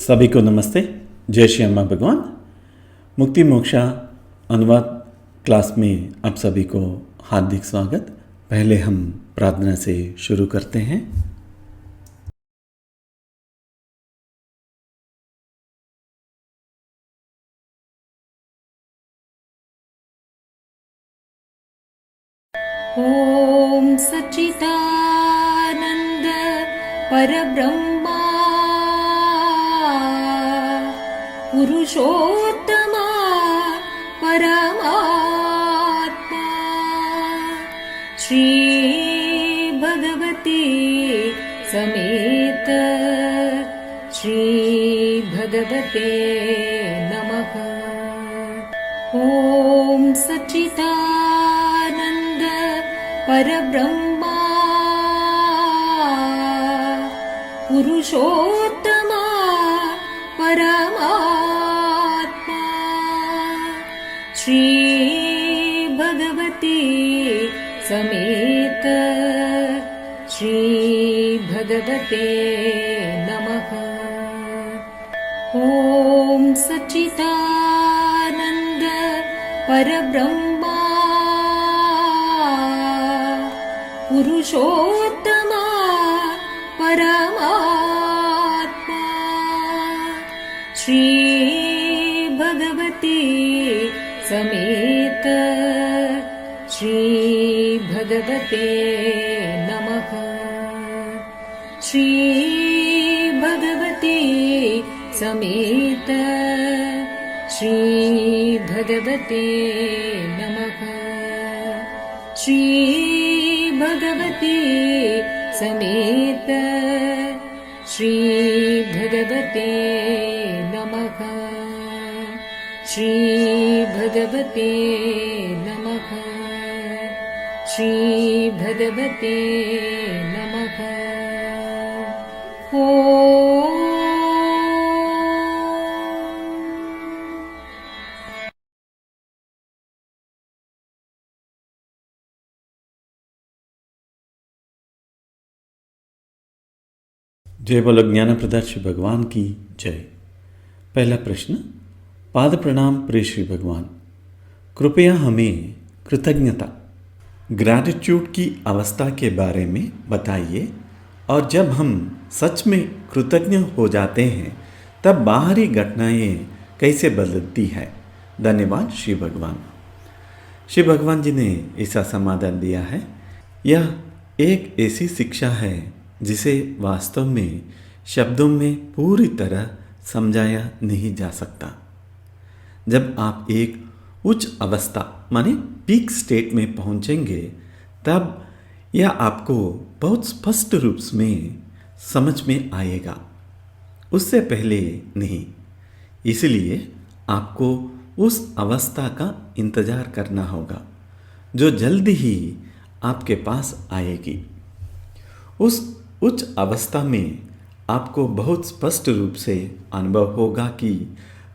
सभी को नमस्ते। जय श्री अम्मा भगवान। मुक्ति मोक्षा अनुवाद क्लास में आप सभी को हार्दिक स्वागत। पहले हम प्रार्थना से शुरू करते हैं। ओम सच्चिदानंद परब्रह्मा पुरुषोत्तमा परमात्मा श्री भगवती समेत श्री भगवते नमः। ओम सच्चिदानंद परब्रह्मा पुरुषोत्तमा परमात्मा श्री भगवती समेत श्री भगवते नमः। ओम सच्चिदानंद परब्रह्मा पुरुषोत्तमा परमात्मा श्री भगवती समेत श्री भगवते नमः। श्री भगवती समेत श्री भगवते नमः। श्री भगवती समेत श्री भगवते नमः। श्री भगवते नमः। श्री भगवते नमः। ओम जय बोलो ज्ञान प्रदाता श्री भगवान की जय। पहला प्रश्न। पाद प्रणाम प्रिय श्री भगवान, कृपया हमें कृतज्ञता ग्रैटिट्यूड की अवस्था के बारे में बताइए, और जब हम सच में कृतज्ञ हो जाते हैं तब बाहरी घटनाएं कैसे बदलती है। धन्यवाद श्री भगवान। श्री भगवान जी ने ऐसा समाधान दिया है। यह एक ऐसी शिक्षा है जिसे वास्तव में शब्दों में पूरी तरह समझाया नहीं जा सकता। जब आप एक उच्च अवस्था माने पीक स्टेट में पहुंचेंगे तब यह आपको बहुत स्पष्ट रूप में समझ में आएगा, उससे पहले नहीं। इसलिए आपको उस अवस्था का इंतजार करना होगा जो जल्द ही आपके पास आएगी। उस उच्च अवस्था में आपको बहुत स्पष्ट रूप से अनुभव होगा कि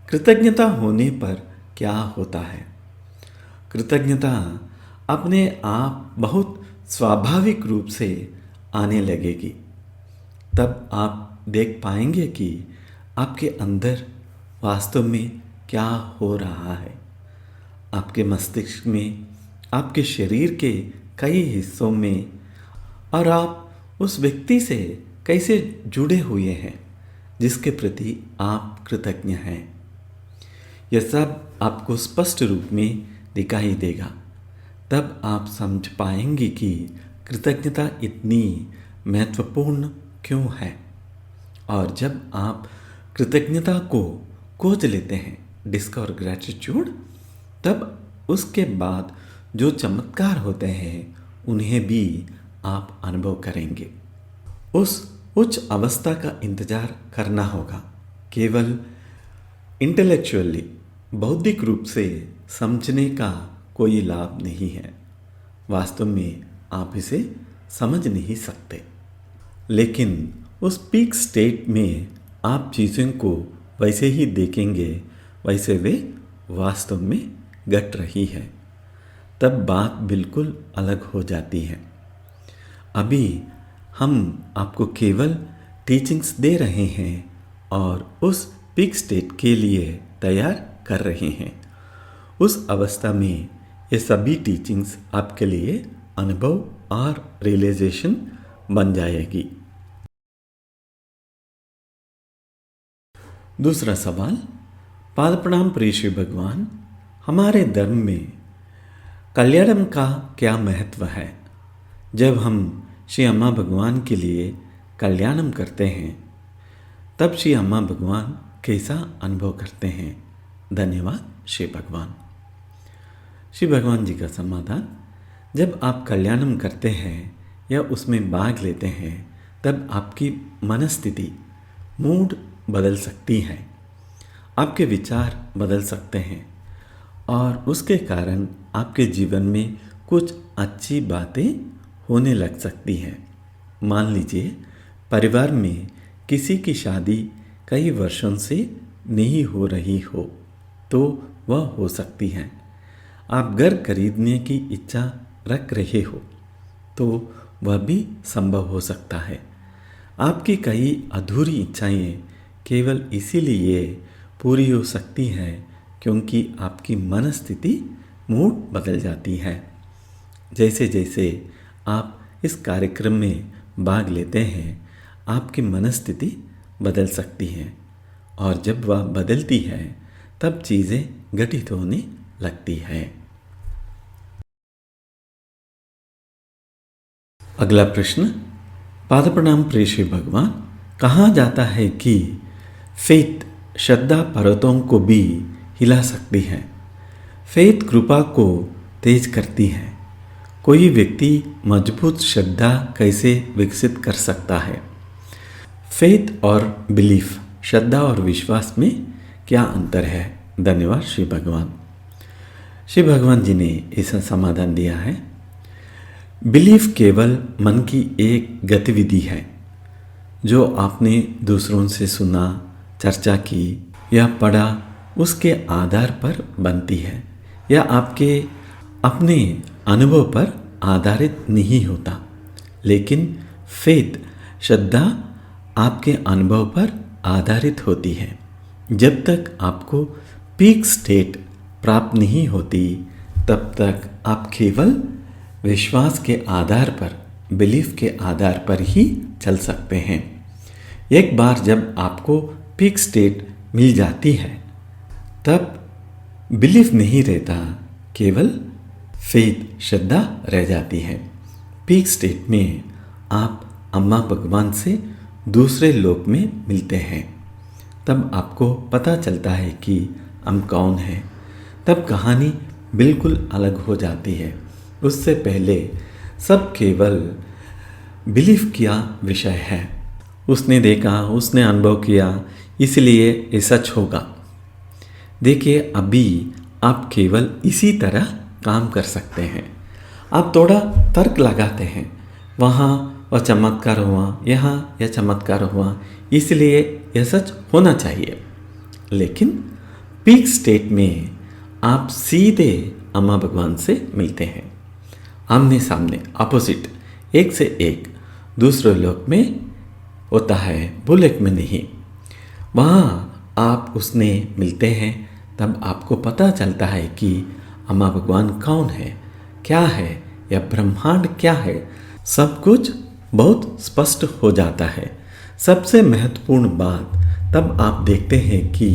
कृतज्ञता होने पर क्या होता है। कृतज्ञता अपने आप बहुत स्वाभाविक रूप से आने लगेगी। तब आप देख पाएंगे कि आपके अंदर वास्तव में क्या हो रहा है। आपके मस्तिष्क में, आपके शरीर के कई हिस्सों में, और आप उस व्यक्ति से कैसे जुड़े हुए हैं जिसके प्रति आप कृतज्ञ हैं। यह सब आपको स्पष्ट रूप में दिखाई देगा। तब आप समझ पाएंगे कि कृतज्ञता इतनी महत्वपूर्ण क्यों है। और जब आप कृतज्ञता को खोज लेते हैं, डिस्कवर ग्रैटिट्यूड, तब उसके बाद जो चमत्कार होते हैं उन्हें भी आप अनुभव करेंगे। उस उच्च अवस्था का इंतजार करना होगा। केवल इंटेलेक्चुअली, बौद्धिक रूप से समझने का कोई लाभ नहीं है। वास्तव में आप इसे समझ नहीं सकते। लेकिन उस पीक स्टेट में आप चीज़ों को वैसे ही देखेंगे वैसे वे वास्तव में घट रही है। तब बात बिल्कुल अलग हो जाती है। अभी हम आपको केवल टीचिंग्स दे रहे हैं और उस पीक स्टेट के लिए तैयार कर रहे हैं। उस अवस्था में ये सभी टीचिंग्स आपके लिए अनुभव और रियलाइजेशन बन जाएगी। दूसरा सवाल, पाद प्रणाम प्रिय श्री भगवान, हमारे धर्म में कल्याणम का क्या महत्व है? जब हम श्री अम्मा भगवान के लिए कल्याणम करते हैं तब श्री अम्मा भगवान कैसा अनुभव करते हैं? धन्यवाद श्री भगवान। श्री भगवान जी का समाधान, जब आप कल्याणम करते हैं या उसमें भाग लेते हैं तब आपकी मनस्थिति, मूड बदल सकती है, आपके विचार बदल सकते हैं और उसके कारण आपके जीवन में कुछ अच्छी बातें होने लग सकती हैं। मान लीजिए परिवार में किसी की शादी कई वर्षों से नहीं हो रही हो तो वह हो सकती है। आप घर खरीदने की इच्छा रख रहे हो तो वह भी संभव हो सकता है। आपकी कई अधूरी इच्छाएं केवल इसीलिए पूरी हो सकती हैं क्योंकि आपकी मनस्थिति, मूड बदल जाती है। जैसे जैसे आप इस कार्यक्रम में भाग लेते हैं आपकी मनस्थिति बदल सकती है और जब वह बदलती है तब चीज़ें घटित होने लगती है। अगला प्रश्न, पाद प्रणाम प्रिय श्री भगवान, कहा जाता है कि फेथ, श्रद्धा पर्वतों को भी हिला सकती है। फेथ कृपा को तेज करती है। कोई व्यक्ति मजबूत श्रद्धा कैसे विकसित कर सकता है? फेथ और बिलीफ, श्रद्धा और विश्वास में क्या अंतर है? धन्यवाद श्री भगवान। श्री भगवान जी ने ऐसा समाधान दिया है, बिलीफ केवल मन की एक गतिविधि है जो आपने दूसरों से सुना, चर्चा की या पढ़ा, उसके आधार पर बनती है या आपके अपने अनुभव पर आधारित नहीं होता। लेकिन फेथ, श्रद्धा आपके अनुभव पर आधारित होती है। जब तक आपको पीक स्टेट प्राप्त नहीं होती तब तक आप केवल विश्वास के आधार पर, बिलीफ के आधार पर ही चल सकते हैं। एक बार जब आपको पीक स्टेट मिल जाती है तब बिलीफ नहीं रहता, केवल फेथ, श्रद्धा रह जाती है। पीक स्टेट में आप अम्मा भगवान से दूसरे लोक में मिलते हैं। तब आपको पता चलता है कि हम कौन हैं। तब कहानी बिल्कुल अलग हो जाती है। उससे पहले सब केवल बिलीफ किया विषय है। उसने देखा, उसने अनुभव किया, इसलिए ये सच होगा। देखिए, अभी आप केवल इसी तरह काम कर सकते हैं। आप थोड़ा तर्क लगाते हैं, वहाँ वह चमत्कार हुआ, यहाँ यह चमत्कार हुआ, इसलिए यह सच होना चाहिए। लेकिन पीक स्टेट में आप सीधे अम्मा भगवान से मिलते हैं, आमने सामने, अपोजिट, एक से एक। दूसरे लोक में होता है, भूलेख में नहीं। वहाँ आप उसने मिलते हैं तब आपको पता चलता है कि अम्मा भगवान कौन है, क्या है, या ब्रह्मांड क्या है। सब कुछ बहुत स्पष्ट हो जाता है। सबसे महत्वपूर्ण बात, तब आप देखते हैं कि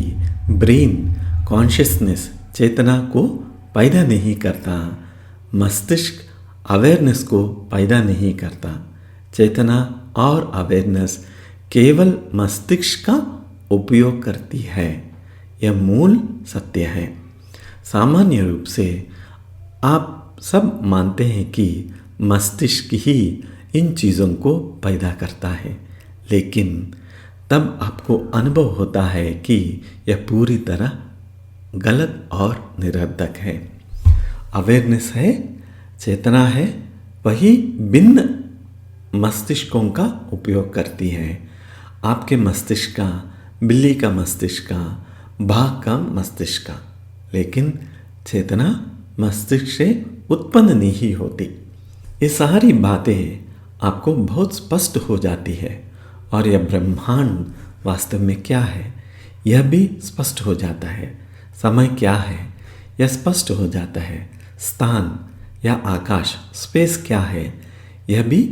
ब्रेन कॉन्शियसनेस, चेतना को पैदा नहीं करता, मस्तिष्क अवेयरनेस को पैदा नहीं करता। चेतना और अवेयरनेस केवल मस्तिष्क का उपयोग करती है। यह मूल सत्य है। सामान्य रूप से आप सब मानते हैं कि मस्तिष्क ही इन चीज़ों को पैदा करता है, लेकिन तब आपको अनुभव होता है कि यह पूरी तरह गलत और निरर्थक है। अवेयरनेस है, चेतना है, वही भिन्न मस्तिष्कों का उपयोग करती है। आपके मस्तिष्क का, बिल्ली का मस्तिष्क का, बाघ का मस्तिष्क का, लेकिन चेतना मस्तिष्क से उत्पन्न नहीं होती। ये सारी बातें आपको बहुत स्पष्ट हो जाती है और यह ब्रह्मांड वास्तव में क्या है यह भी स्पष्ट हो जाता है। समय क्या है यह स्पष्ट हो जाता है। स्थान या आकाश स्पेस क्या है यह भी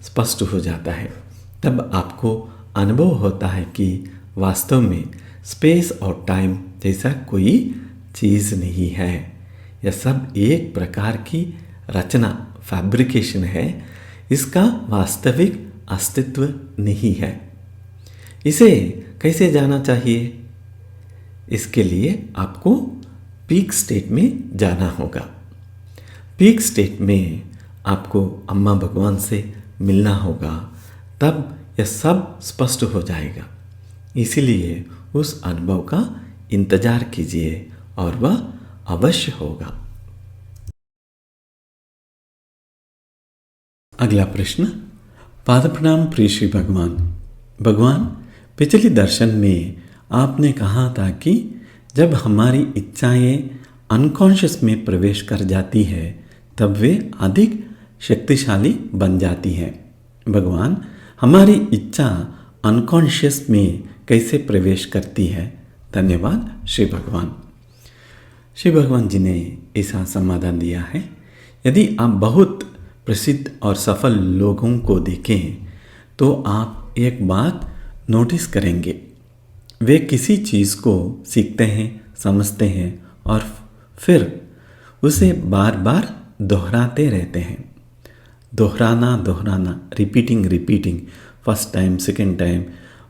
स्पष्ट हो जाता है। तब आपको अनुभव होता है कि वास्तव में स्पेस और टाइम जैसा कोई चीज़ नहीं है। यह सब एक प्रकार की रचना फैब्रिकेशन है। इसका वास्तविक अस्तित्व नहीं है। इसे कैसे जाना चाहिए? इसके लिए आपको पीक स्टेट में जाना होगा। पीक स्टेट में आपको अम्मा भगवान से मिलना होगा, तब यह सब स्पष्ट हो जाएगा। इसीलिए उस अनुभव का इंतजार कीजिए और वह अवश्य होगा। अगला प्रश्न। पाद प्रणाम प्रिय श्री भगवान। भगवान, पिछले दर्शन में आपने कहा था कि जब हमारी इच्छाएं अनकॉन्शियस में प्रवेश कर जाती है तब वे अधिक शक्तिशाली बन जाती हैं। भगवान, हमारी इच्छा अनकॉन्शियस में कैसे प्रवेश करती है? धन्यवाद श्री भगवान। श्री भगवान जी ने ऐसा समाधान दिया है। यदि आप बहुत प्रसिद्ध और सफल लोगों को देखें तो आप एक बात नोटिस करेंगे। वे किसी चीज़ को सीखते हैं, समझते हैं और फिर उसे बार बार दोहराते रहते हैं। दोहराना, repeating, first time, second time,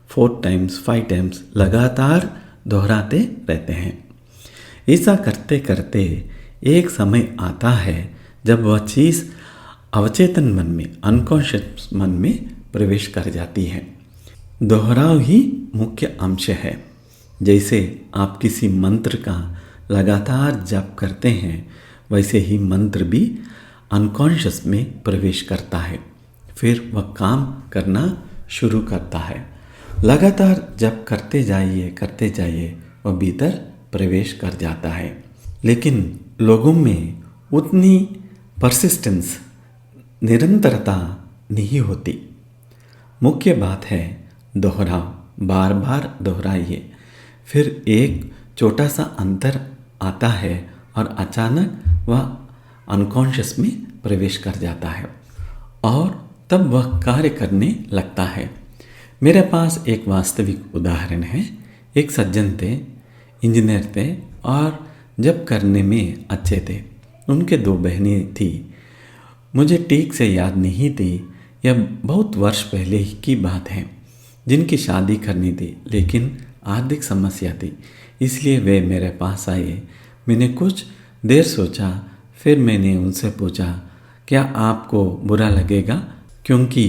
4 times, 5 times लगातार दोहराते रहते हैं। ऐसा करते करते एक समय आता है जब वह चीज़ अवचेतन मन में, अनकॉन्शियस मन में प्रवेश कर जाती है। दोहराव ही मुख्य अंश है। जैसे आप किसी मंत्र का लगातार जप करते हैं, वैसे ही मंत्र भी अनकॉन्शियस में प्रवेश करता है। फिर वह काम करना शुरू करता है। लगातार जप करते जाइए, वह भीतर प्रवेश कर जाता है। लेकिन लोगों में उतनी परसिस्टेंस, निरंतरता नहीं होती। मुख्य बात है दोहराव, बार बार दोहराइए। फिर एक छोटा सा अंतर आता है और अचानक वह अनकॉन्शियस में प्रवेश कर जाता है और तब वह कार्य करने लगता है। मेरे पास एक वास्तविक उदाहरण है। एक सज्जन थे, इंजीनियर थे और जब करने में अच्छे थे। उनके 2 बहनें थी। मुझे ठीक से याद नहीं थी, यह बहुत वर्ष पहले की बात है, जिनकी शादी करनी थी, लेकिन आर्थिक समस्या थी, इसलिए वे मेरे पास आए। मैंने कुछ देर सोचा, फिर मैंने उनसे पूछा, क्या आपको बुरा लगेगा? क्योंकि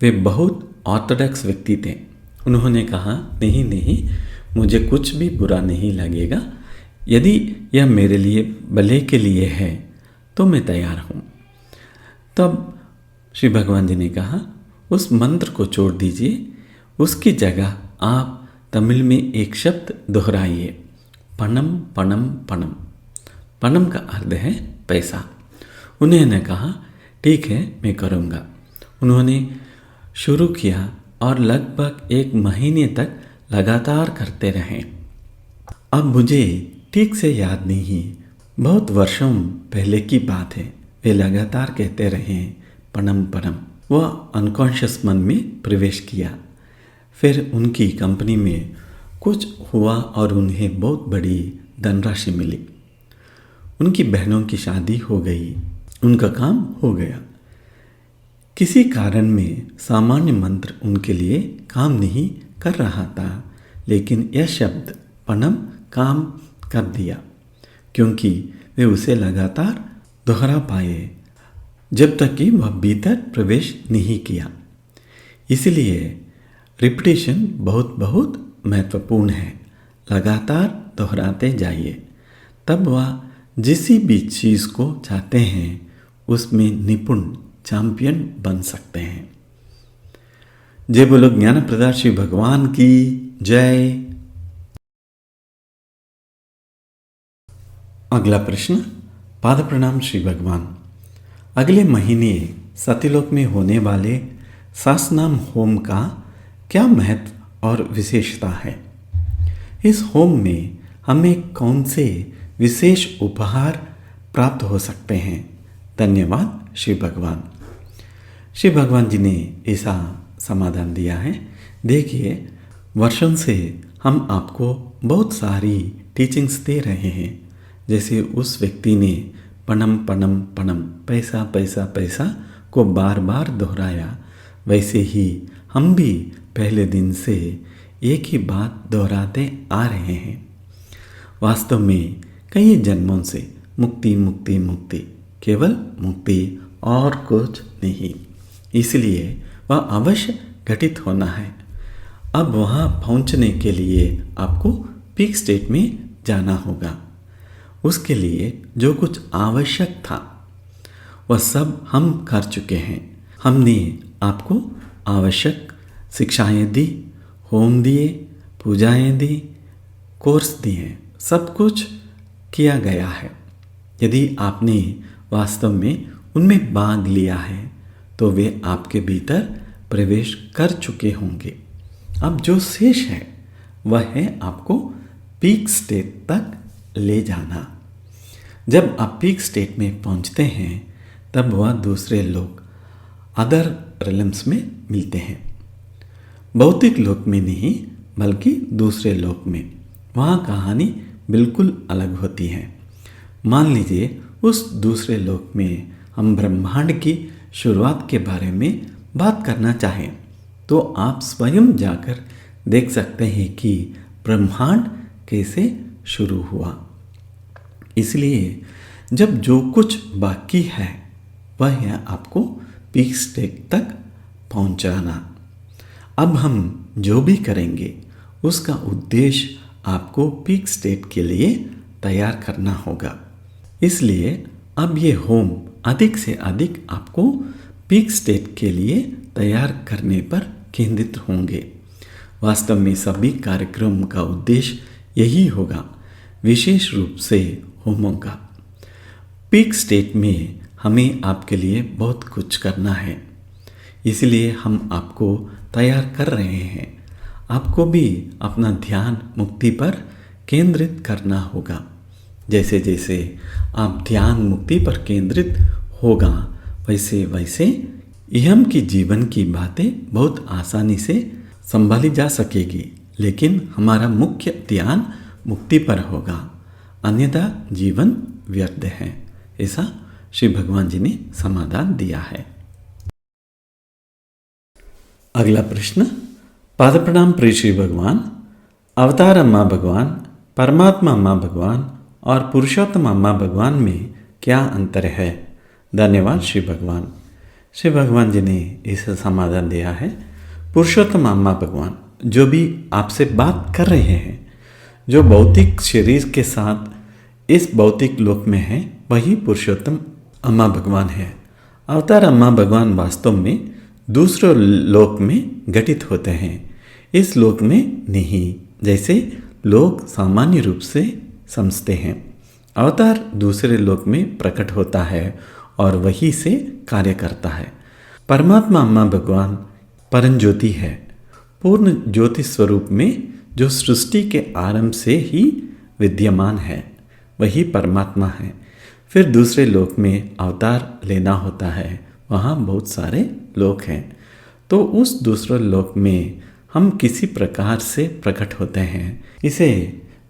वे बहुत ऑर्थोडॉक्स व्यक्ति थे। उन्होंने कहा, नहीं, मुझे कुछ भी बुरा नहीं लगेगा। यदि यह मेरे लिए भले के लिए है तो मैं तैयार हूँ। तब श्री भगवान जी ने कहा, उस मंत्र को छोड़ दीजिए, उसकी जगह आप तमिल में एक शब्द दोहराइए, पणम पणम पणम। पणम का अर्थ है पैसा। उन्होंने कहा, ठीक है, मैं करूँगा। उन्होंने शुरू किया और लगभग 1 महीने तक लगातार करते रहे। अब मुझे ठीक से याद नहीं, बहुत वर्षों पहले की बात है। वे लगातार कहते रहे, पणम पणम। वह अनकॉन्शियस मन में प्रवेश किया। फिर उनकी कंपनी में कुछ हुआ और उन्हें बहुत बड़ी धनराशि मिली। उनकी बहनों की शादी हो गई, उनका काम हो गया। किसी कारण में सामान्य मंत्र उनके लिए काम नहीं कर रहा था, लेकिन यह शब्द पणम काम कर दिया, क्योंकि वे उसे लगातार दोहरा पाए जब तक कि वह भीतर प्रवेश नहीं किया। इसलिए रिपीटिशन बहुत बहुत महत्वपूर्ण है। लगातार दोहराते जाइए, तब वह जिस भी चीज़ को चाहते हैं उसमें निपुण चैंपियन बन सकते हैं। जय बोलो ज्ञान प्रदाता श्री भगवान की जय। अगला प्रश्न। पाद प्रणाम श्री भगवान। अगले महीने सत्यलोक में होने वाले सहस्रनाम होम का क्या महत्व और विशेषता है। इस होम में हमें कौन से विशेष उपहार प्राप्त हो सकते हैं? धन्यवाद श्री भगवान। श्री भगवान जी ने ऐसा समाधान दिया है। देखिए, वर्षों से हम आपको बहुत सारी टीचिंग्स दे रहे हैं। जैसे उस व्यक्ति ने पणम पणम पणम, पैसा पैसा पैसा को बार बार दोहराया, वैसे ही हम भी पहले दिन से एक ही बात दोहराते आ रहे हैं। वास्तव में कई जन्मों से मुक्ति मुक्ति मुक्ति, केवल मुक्ति और कुछ नहीं। इसलिए वह अवश्य घटित होना है। अब वहाँ पहुँचने के लिए आपको पीक स्टेट में जाना होगा। उसके लिए जो कुछ आवश्यक था वह सब हम कर चुके हैं। हमने आपको आवश्यक शिक्षाएं दी, होम दिए, पूजाएं दी, कोर्स दिए, सब कुछ किया गया है। यदि आपने वास्तव में उनमें भाग लिया है तो वे आपके भीतर प्रवेश कर चुके होंगे। अब जो शेष है वह है आपको पीक स्टेट तक ले जाना। जब आप पीक स्टेट में पहुंचते हैं तब वह दूसरे लोग अदर रिलम्स में मिलते हैं। भौतिक लोक में नहीं बल्कि दूसरे लोक में। वहाँ कहानी बिल्कुल अलग होती है। मान लीजिए उस दूसरे लोक में हम ब्रह्मांड की शुरुआत के बारे में बात करना चाहें तो आप स्वयं जाकर देख सकते हैं कि ब्रह्मांड कैसे शुरू हुआ। इसलिए जब जो कुछ बाकी है वह है आपको पीक स्टेट तक पहुंचाना। अब हम जो भी करेंगे उसका उद्देश्य आपको पीक स्टेट के लिए तैयार करना होगा। इसलिए अब ये होम अधिक से अधिक आपको पीक स्टेट के लिए तैयार करने पर केंद्रित होंगे। वास्तव में सभी कार्यक्रम का उद्देश्य यही होगा, विशेष रूप से होमों का। पीक स्टेट में हमें आपके लिए बहुत कुछ करना है, इसलिए हम आपको तैयार कर रहे हैं। आपको भी अपना ध्यान मुक्ति पर केंद्रित करना होगा। जैसे जैसे आप ध्यान मुक्ति पर केंद्रित होगा वैसे वैसे इहम की जीवन की बातें बहुत आसानी से संभाली जा सकेगी, लेकिन हमारा मुख्य ध्यान मुक्ति पर होगा, अन्यथा जीवन व्यर्थ है। ऐसा श्री भगवान जी ने समाधान दिया है। अगला प्रश्न। पाद प्रणाम प्रिय श्री भगवान। अवतार अम्मा भगवान, परमात्मा अम्मा भगवान और पुरुषोत्तम अम्मा भगवान में क्या अंतर है? धन्यवाद श्री भगवान। श्री भगवान जी ने इसे समाधान दिया है। पुरुषोत्तम अम्मा भगवान जो भी आपसे बात कर रहे हैं, जो भौतिक शरीर के साथ इस भौतिक लोक में है, वही पुरुषोत्तम अम्मा भगवान है। अवतार अम्मा भगवान वास्तव में दूसरे लोक में घटित होते हैं, इस लोक में नहीं, जैसे लोग सामान्य रूप से समझते हैं। अवतार दूसरे लोक में प्रकट होता है और वही से कार्य करता है। परमात्मा अम्मा भगवान परम ज्योति है, पूर्ण ज्योति स्वरूप में जो सृष्टि के आरंभ से ही विद्यमान है, वही परमात्मा है। फिर दूसरे लोक में अवतार लेना होता है, वहाँ बहुत सारे लोक हैं। तो उस दूसरे लोक में हम किसी प्रकार से प्रकट होते हैं। इसे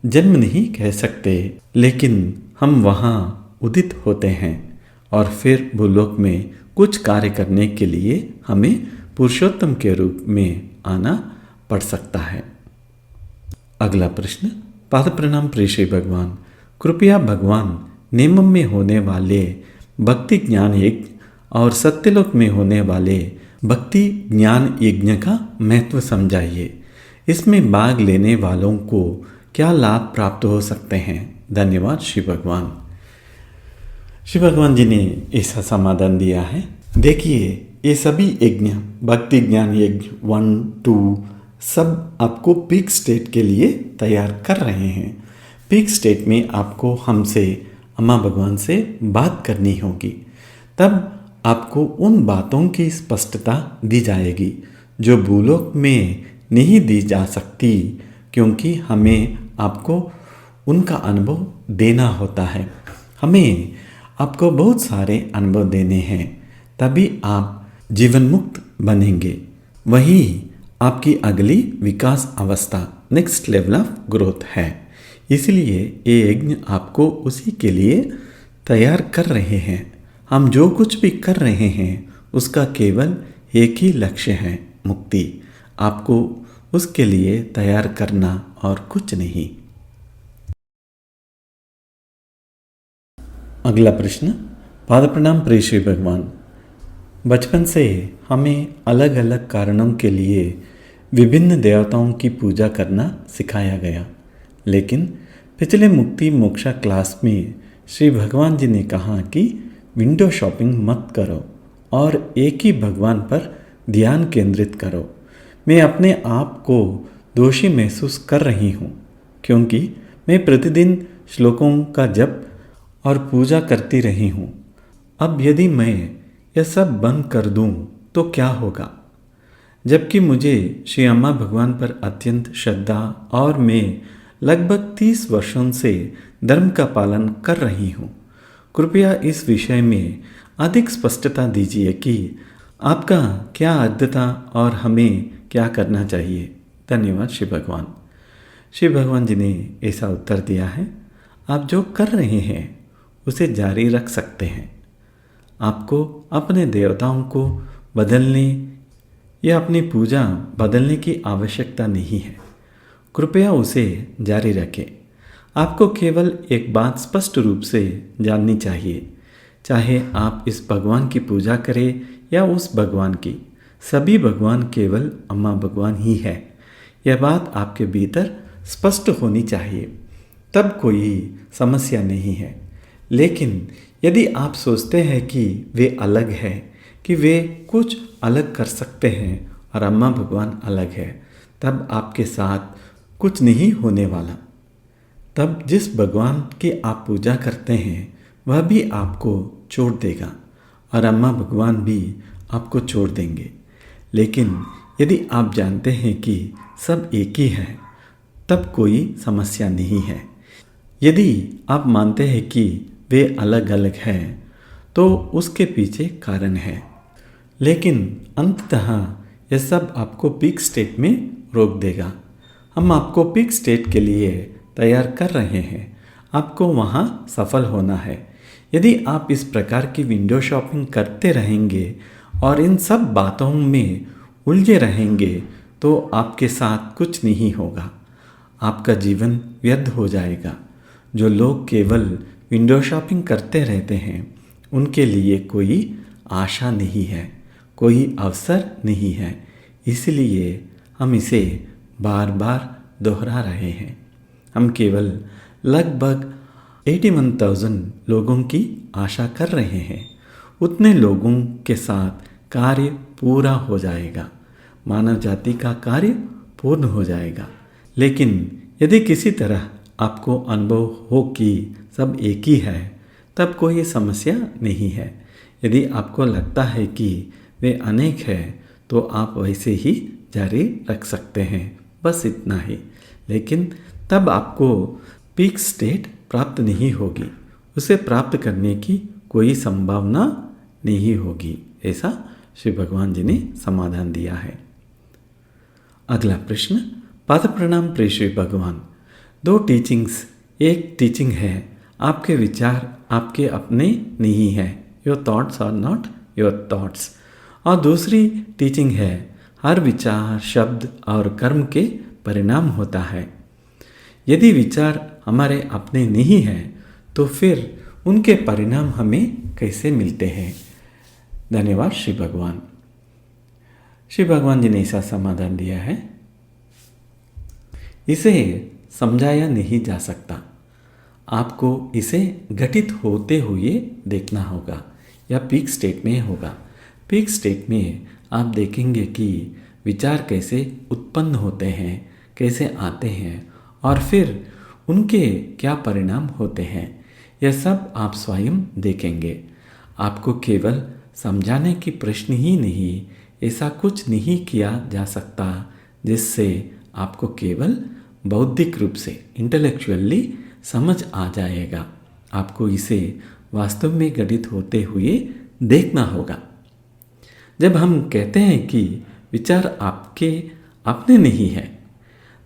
जन्म नहीं कह सकते, लेकिन हम वहाँ उदित होते हैं और फिर भूलोक में कुछ कार्य करने के लिए हमें पुरुषोत्तम के रूप में आना पड़ सकता है। अगला प्रश्न। पाद प्रणाम प्रिय श्री भगवान। कृपया भगवान नियम में होने वाले भक्ति ज्ञान यज्ञ और सत्यलोक में होने वाले भक्ति ज्ञान यज्ञ का महत्व समझाइए। इसमें भाग लेने वालों को क्या लाभ प्राप्त हो सकते हैं? धन्यवाद श्री भगवान। श्री भगवान जी ने ऐसा समाधान दिया है। देखिए, ये सभी यज्ञ, भक्ति ज्ञान यज्ञ 1, 2 सब आपको पीक स्टेट के लिए तैयार कर रहे हैं। पीक स्टेट में आपको हमसे, अम्मा भगवान से बात करनी होगी, तब आपको उन बातों की स्पष्टता दी जाएगी जो भूलोक में नहीं दी जा सकती, क्योंकि हमें आपको उनका अनुभव देना होता है। हमें आपको बहुत सारे अनुभव देने हैं, तभी आप जीवन मुक्त बनेंगे। वही आपकी अगली विकास अवस्था, नेक्स्ट लेवल ऑफ ग्रोथ है। इसलिए ये यज्ञ आपको उसी के लिए तैयार कर रहे हैं। हम जो कुछ भी कर रहे हैं उसका केवल एक ही लक्ष्य है, मुक्ति। आपको उसके लिए तैयार करना और कुछ नहीं। अगला प्रश्न। पाद प्रणाम प्रिय श्री भगवान। बचपन से हमें अलग अलग कारणों के लिए विभिन्न देवताओं की पूजा करना सिखाया गया, लेकिन पिछले मुक्ति मोक्षा क्लास में श्री भगवान जी ने कहा कि विंडो शॉपिंग मत करो और एक ही भगवान पर ध्यान केंद्रित करो। मैं अपने आप को दोषी महसूस कर रही हूँ, क्योंकि मैं प्रतिदिन श्लोकों का जप और पूजा करती रही हूँ। अब यदि मैं यह सब बंद कर दूँ तो क्या होगा? जबकि मुझे श्री अम्मा भगवान पर अत्यंत श्रद्धा और मैं लगभग 30 वर्षों से धर्म का पालन कर रही हूँ। कृपया इस विषय में अधिक स्पष्टता दीजिए कि आपका क्या अर्थ था और हमें क्या करना चाहिए। धन्यवाद श्री भगवान। श्री भगवान जी ने ऐसा उत्तर दिया है, आप जो कर रहे हैं उसे जारी रख सकते हैं। आपको अपने देवताओं को बदलने या अपनी पूजा बदलने की आवश्यकता नहीं है। कृपया उसे जारी रखें। आपको केवल एक बात स्पष्ट रूप से जाननी चाहिए, चाहे आप इस भगवान की पूजा करें या उस भगवान की, सभी भगवान केवल अम्मा भगवान ही है। यह बात आपके भीतर स्पष्ट होनी चाहिए, तब कोई समस्या नहीं है। लेकिन यदि आप सोचते हैं कि वे अलग है, कि वे कुछ अलग कर सकते हैं और अम्मा भगवान अलग है, तब आपके साथ कुछ नहीं होने वाला। तब जिस भगवान की आप पूजा करते हैं वह भी आपको छोड़ देगा और अम्मा भगवान भी आपको छोड़ देंगे। लेकिन यदि आप जानते हैं कि सब एक ही है, तब कोई समस्या नहीं है। यदि आप मानते हैं कि वे अलग अलग हैं तो उसके पीछे कारण है, लेकिन अंततः यह सब आपको पीक स्टेट में रोक देगा। हम आपको पीक स्टेट के लिए तैयार कर रहे हैं। आपको वहाँ सफल होना है। यदि आप इस प्रकार की विंडो शॉपिंग करते रहेंगे और इन सब बातों में उलझे रहेंगे तो आपके साथ कुछ नहीं होगा। आपका जीवन व्यर्थ हो जाएगा। जो लोग केवल विंडो शॉपिंग करते रहते हैं उनके लिए कोई आशा नहीं है, कोई अवसर नहीं है। इसलिए हम इसे बार बार दोहरा रहे हैं। हम केवल लगभग 81,000 लोगों की आशा कर रहे हैं। उतने लोगों के साथ कार्य पूरा हो जाएगा, मानव जाति का कार्य पूर्ण हो जाएगा। लेकिन यदि किसी तरह आपको अनुभव हो कि सब एक ही है, तब कोई समस्या नहीं है। यदि आपको लगता है कि वे अनेक हैं तो आप वैसे ही जारी रख सकते हैं, बस इतना ही। लेकिन तब आपको पीक स्टेट प्राप्त नहीं होगी, उसे प्राप्त करने की कोई संभावना नहीं होगी। ऐसा श्री भगवान जी ने समाधान दिया है। अगला प्रश्न। पाद प्रणाम प्रिय श्री भगवान। 2 टीचिंग्स। एक टीचिंग है आपके विचार आपके अपने नहीं है, your thoughts are not your thoughts. और दूसरी टीचिंग है हर विचार शब्द और कर्म के परिणाम होता है। यदि विचार हमारे अपने नहीं हैं तो फिर उनके परिणाम हमें कैसे मिलते हैं? धन्यवाद श्री भगवान। श्री भगवान जी ने ऐसा समाधान दिया है, इसे समझाया नहीं जा सकता। आपको इसे घटित होते हुए देखना होगा या पीक स्टेट में होगा। पीक स्टेट में आप देखेंगे कि विचार कैसे उत्पन्न होते हैं, कैसे आते हैं और फिर उनके क्या परिणाम होते हैं। यह सब आप स्वयं देखेंगे। आपको केवल समझाने की प्रश्न ही नहीं, ऐसा कुछ नहीं किया जा सकता जिससे आपको केवल बौद्धिक रूप से इंटेलेक्चुअली समझ आ जाएगा। आपको इसे वास्तव में घटित होते हुए देखना होगा। जब हम कहते हैं कि विचार आपके अपने नहीं है,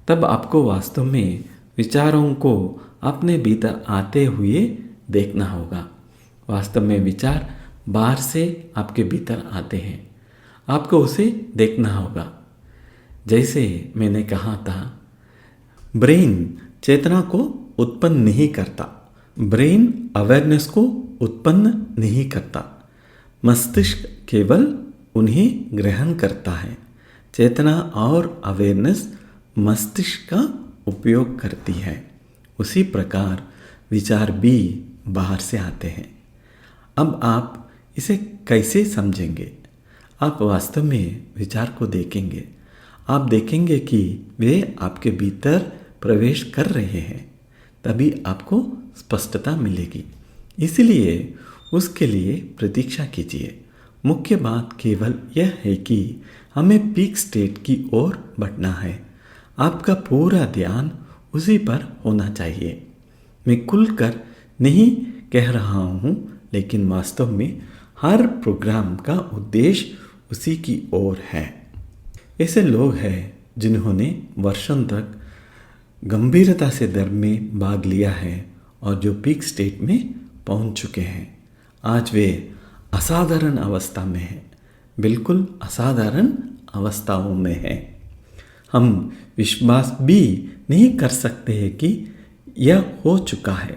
तब आपको वास्तव में विचारों को अपने भीतर आते हुए देखना होगा। वास्तव में विचार बाहर से आपके भीतर आते हैं, आपको उसे देखना होगा। जैसे मैंने कहा था, ब्रेन चेतना को उत्पन्न नहीं करता, ब्रेन अवेयरनेस को उत्पन्न नहीं करता, मस्तिष्क केवल उन्हें ग्रहण करता है। चेतना और अवेयरनेस मस्तिष्क का उपयोग करती है। उसी प्रकार विचार भी बाहर से आते हैं। अब आप इसे कैसे समझेंगे? आप वास्तव में विचार को देखेंगे। आप देखेंगे कि वे आपके भीतर प्रवेश कर रहे हैं, तभी आपको स्पष्टता मिलेगी। इसलिए उसके लिए प्रतीक्षा कीजिए। मुख्य बात केवल यह है कि हमें पीक स्टेट की ओर बढ़ना है। आपका पूरा ध्यान उसी पर होना चाहिए। मैं खुलकर नहीं कह रहा हूँ, लेकिन वास्तव में हर प्रोग्राम का उद्देश्य उसी की ओर है। ऐसे लोग हैं जिन्होंने वर्षों तक गंभीरता से धर्म में भाग लिया है और जो पीक स्टेट में पहुंच चुके हैं। आज वे असाधारण अवस्था में हैं, बिल्कुल असाधारण अवस्थाओं में हैं। हम विश्वास भी नहीं कर सकते हैं कि यह हो चुका है,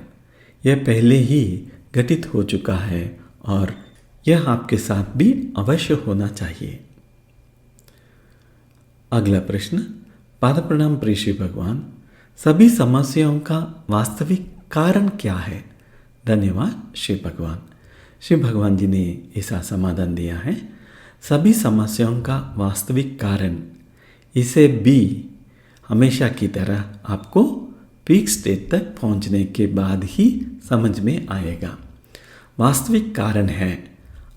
यह पहले ही घटित हो चुका है और यह आपके साथ भी अवश्य होना चाहिए। अगला प्रश्न। पाद प्रणाम प्रिय श्री भगवान, सभी समस्याओं का वास्तविक कारण क्या है? धन्यवाद श्री भगवान। श्री भगवान जी ने ऐसा समाधान दिया है, सभी समस्याओं का वास्तविक कारण, इसे भी हमेशा की तरह आपको पीक स्टेट तक पहुंचने के बाद ही समझ में आएगा। वास्तविक कारण है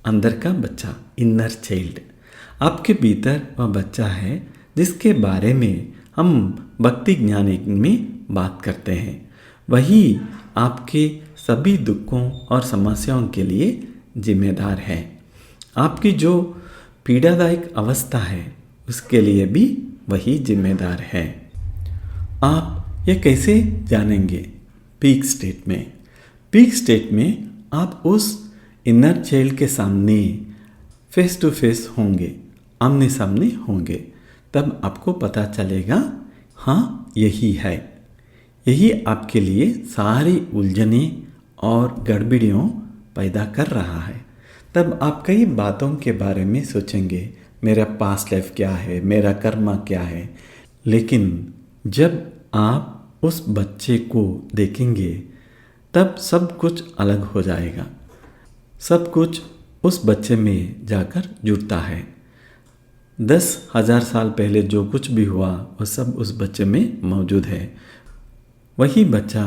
अंदर का बच्चा, इनर चाइल्ड। आपके भीतर वह बच्चा है जिसके बारे में हम भक्ति ज्ञान में बात करते हैं। वही आपके सभी दुखों और समस्याओं के लिए जिम्मेदार है। आपकी जो पीड़ादायक अवस्था है उसके लिए भी वही जिम्मेदार है। आप यह कैसे जानेंगे? पीक स्टेट में। पीक स्टेट में आप उस इनर चाइल्ड के सामने फेस टू फेस होंगे, आमने सामने होंगे। तब आपको पता चलेगा, हाँ यही है। यही आपके लिए सारी उलझने और गड़बड़ियों पैदा कर रहा है। तब आप कई बातों के बारे में सोचेंगे, मेरा पास्ट लाइफ क्या है, मेरा कर्मा क्या है। लेकिन जब आप उस बच्चे को देखेंगे तब सब कुछ अलग हो जाएगा। सब कुछ उस बच्चे में जाकर जुड़ता है। 10,000 साल पहले जो कुछ भी हुआ वह सब उस बच्चे में मौजूद है। वही बच्चा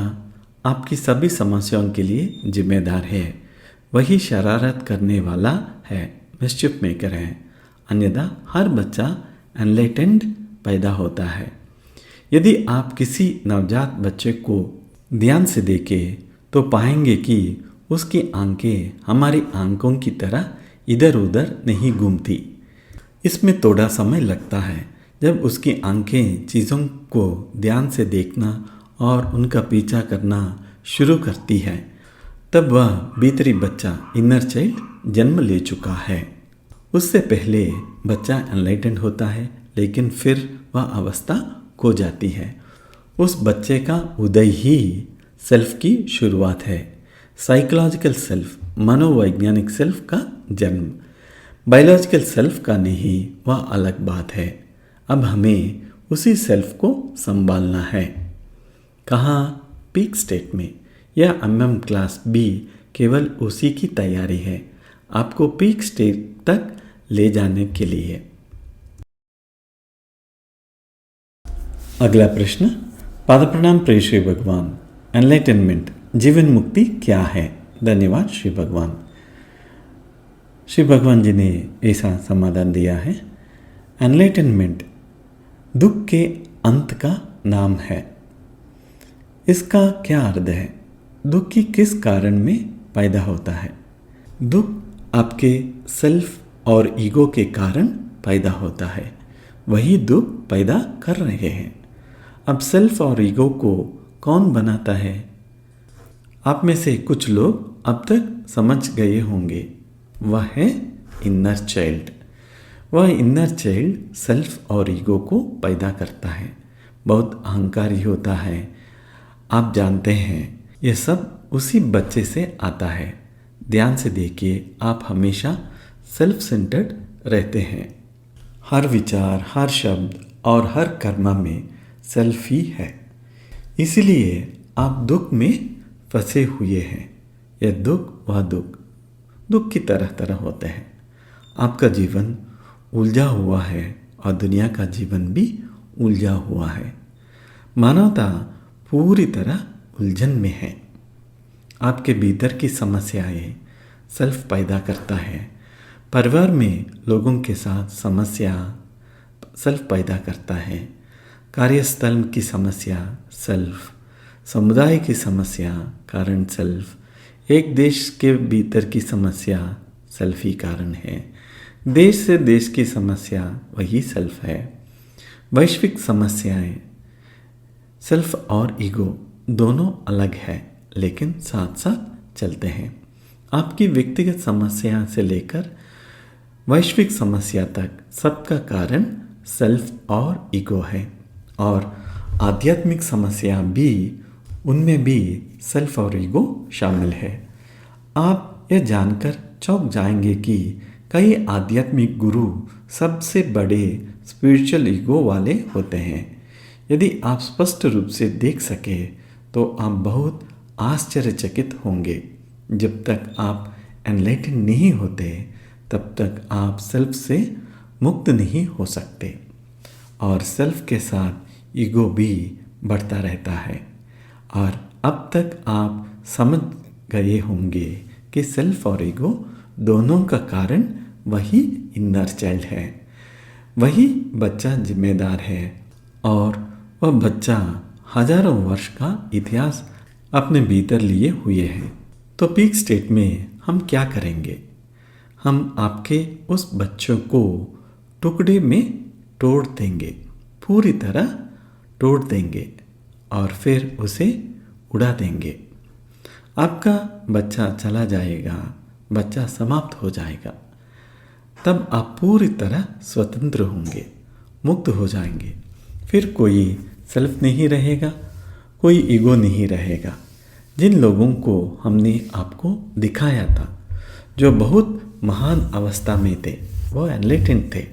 आपकी सभी समस्याओं के लिए जिम्मेदार है। वही शरारत करने वाला है, मिस्चिफ मेकर है। अन्यथा हर बच्चा एनलाइटेंड पैदा होता है। यदि आप किसी नवजात बच्चे को ध्यान से देखें तो पाएंगे कि उसकी आंखें हमारी आंखों की तरह इधर उधर नहीं घूमती। इसमें थोड़ा समय लगता है। जब उसकी आंखें चीज़ों को ध्यान से देखना और उनका पीछा करना शुरू करती है, तब वह भीतरी बच्चा इनर चाइल्ड जन्म ले चुका है। उससे पहले बच्चा एनलाइटेंड होता है, लेकिन फिर वह अवस्था खो जाती है। उस बच्चे का उदय ही सेल्फ की शुरुआत है। साइकोलॉजिकल सेल्फ, मनोवैज्ञानिक सेल्फ का जन्म। बायोलॉजिकल सेल्फ का नहीं, वह अलग बात है। अब हमें उसी सेल्फ को संभालना है। कहाँ? पीक स्टेट में। यह MM क्लास B केवल उसी की तैयारी है, आपको पीक स्टेट तक ले जाने के लिए। अगला प्रश्न। पाद प्रणाम प्रिय श्री भगवान, एनलाइटनमेंट जीवन मुक्ति क्या है? धन्यवाद श्री भगवान। श्री भगवान जी ने ऐसा समाधान दिया है, एनलाइटनमेंट दुख के अंत का नाम है। इसका क्या अर्थ है? दुख की किस कारण में पैदा होता है? दुख आपके सेल्फ और ईगो के कारण पैदा होता है। वही दुख पैदा कर रहे हैं। अब सेल्फ और ईगो को कौन बनाता है? आप में से कुछ लोग अब तक समझ गए होंगे। वह है इनर चाइल्ड। वह इनर चाइल्ड सेल्फ और ईगो को पैदा करता है। बहुत अहंकारी होता है। आप जानते हैं यह सब उसी बच्चे से आता है। ध्यान से देखिए, आप हमेशा सेल्फ सेंटर्ड रहते हैं। हर विचार, हर शब्द और हर कर्म में सेल्फ ही है। इसीलिए आप दुख में फंसे हुए हैं। यह दुख वह दुख की तरह तरह होते हैं। आपका जीवन उलझा हुआ है और दुनिया का जीवन भी उलझा हुआ है। मानवता पूरी तरह उलझन में है। आपके भीतर की समस्याएं सेल्फ पैदा करता है। परिवार में लोगों के साथ समस्या सेल्फ पैदा करता है। कार्यस्थल की समस्या सेल्फ, समुदाय की समस्या कारण सेल्फ, एक देश के भीतर की समस्या सेल्फ ही कारण है। देश से देश की समस्या वही सेल्फ है। वैश्विक समस्याएं सेल्फ और ईगो दोनों अलग है, लेकिन साथ साथ चलते हैं। आपकी व्यक्तिगत समस्या से लेकर वैश्विक समस्या तक सबका कारण सेल्फ और ईगो है। और आध्यात्मिक समस्या भी, उनमें भी सेल्फ और ईगो शामिल है। आप यह जानकर चौंक जाएंगे कि कई आध्यात्मिक गुरु सबसे बड़े स्पिरिचुअल ईगो वाले होते हैं। यदि आप स्पष्ट रूप से देख सके तो आप बहुत आश्चर्यचकित होंगे। जब तक आप एनलाइटन नहीं होते तब तक आप सेल्फ से मुक्त नहीं हो सकते, और सेल्फ के साथ ईगो भी बढ़ता रहता है। और अब तक आप समझ गए होंगे कि सेल्फ और ईगो दोनों का कारण वही इनर चाइल्ड है। वही बच्चा जिम्मेदार है, और वह बच्चा हजारों वर्ष का इतिहास अपने भीतर लिए हुए है। तो पीक स्टेट में हम क्या करेंगे? हम आपके उस बच्चों को टुकड़े में तोड़ देंगे, पूरी तरह तोड़ देंगे, और फिर उसे उड़ा देंगे। आपका बच्चा चला जाएगा, बच्चा समाप्त हो जाएगा। तब आप पूरी तरह स्वतंत्र होंगे, मुक्त हो जाएंगे। फिर कोई सेल्फ नहीं रहेगा, कोई ईगो नहीं रहेगा। जिन लोगों को हमने आपको दिखाया था, जो बहुत महान अवस्था में थे, वो एनलाइटेंड थे।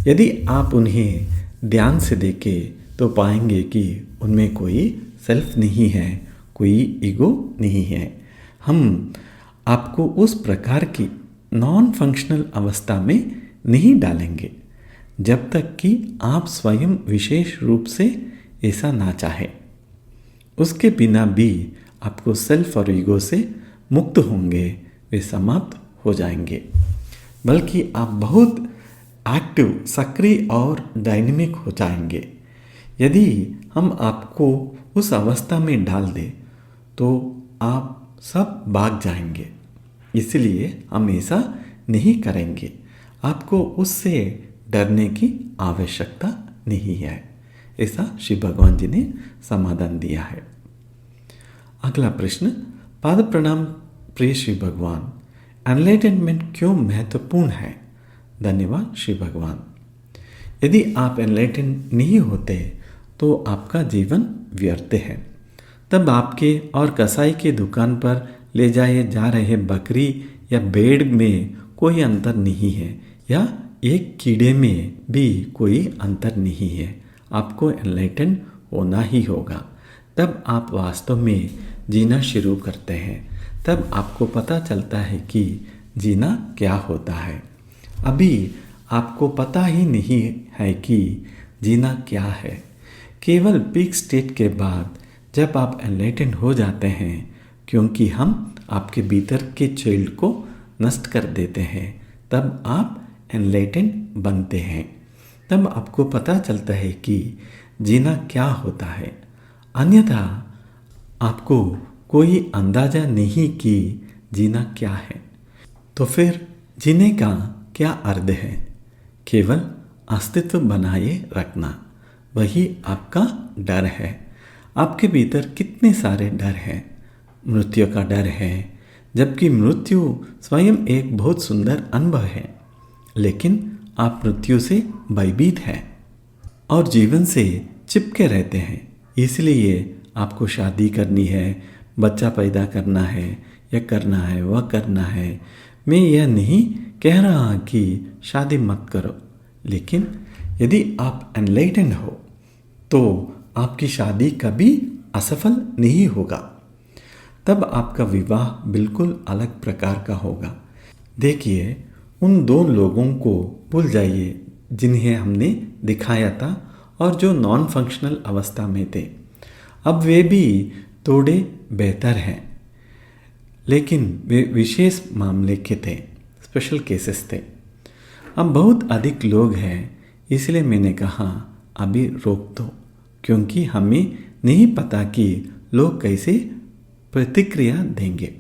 यदि आप उन्हें ध्यान से देखें तो पाएंगे कि उनमें कोई सेल्फ नहीं है, कोई ईगो नहीं है। हम आपको उस प्रकार की नॉन फंक्शनल अवस्था में नहीं डालेंगे जब तक कि आप स्वयं विशेष रूप से ऐसा ना चाहे। उसके बिना भी आपको सेल्फ और ईगो से मुक्त होंगे, वे समाप्त हो जाएंगे। बल्कि आप बहुत एक्टिव, सक्रिय और डायनेमिक हो जाएंगे। यदि हम आपको उस अवस्था में डाल दें तो आप सब भाग जाएंगे। इसलिए हम ऐसा नहीं करेंगे। आपको उससे डरने की आवश्यकता नहीं है। ऐसा शिव भगवान जी ने समाधान दिया है। अगला प्रश्न, पाद प्रणाम प्रिय श्री भगवान, एनलाइटनमेंट क्यों महत्वपूर्ण है? धन्यवाद श्री भगवान। यदि आप एनलाइटन नहीं होते तो आपका जीवन व्यर्थ है। तब आपके और कसाई के दुकान पर ले जाए जा रहे बकरी या भेड़ में कोई अंतर नहीं है, या एक कीड़े में भी कोई अंतर नहीं है। आपको एनलाइटन होना ही होगा। तब आप वास्तव में जीना शुरू करते हैं। तब आपको पता चलता है कि जीना क्या होता है। अभी आपको पता ही नहीं है कि जीना क्या है। केवल पीक स्टेट के बाद जब आप एनलाइटन हो जाते हैं, क्योंकि हम आपके भीतर के चाइल्ड को नष्ट कर देते हैं, तब आप एनलाइटन बनते हैं। तब आपको पता चलता है कि जीना क्या होता है। अन्यथा आपको कोई अंदाजा नहीं कि जीना क्या है। तो फिर जीने का क्या अर्थ है? केवल अस्तित्व बनाए रखना, वही आपका डर है। आपके भीतर कितने सारे डर हैं। मृत्यु का डर है, जबकि मृत्यु स्वयं एक बहुत सुंदर अनुभव है, लेकिन आप मृत्यु से भयभीत हैं और जीवन से चिपके रहते हैं। इसलिए आपको शादी करनी है, बच्चा पैदा करना है, यह करना है, वह करना है। मैं यह नहीं कह रहा कि शादी मत करो, लेकिन यदि आप एनलाइटेंड हो तो आपकी शादी कभी असफल नहीं होगा। तब आपका विवाह बिल्कुल अलग प्रकार का होगा। देखिए, उन दो लोगों को भूल जाइए जिन्हें हमने दिखाया था और जो नॉन फंक्शनल अवस्था में थे। अब वे भी थोड़े बेहतर हैं, लेकिन वे विशेष मामले के थे, स्पेशल केसेस थे। अब बहुत अधिक लोग हैं, इसलिए मैंने कहा अभी रोक दो, क्योंकि हमें नहीं पता कि लोग कैसे प्रतिक्रिया देंगे।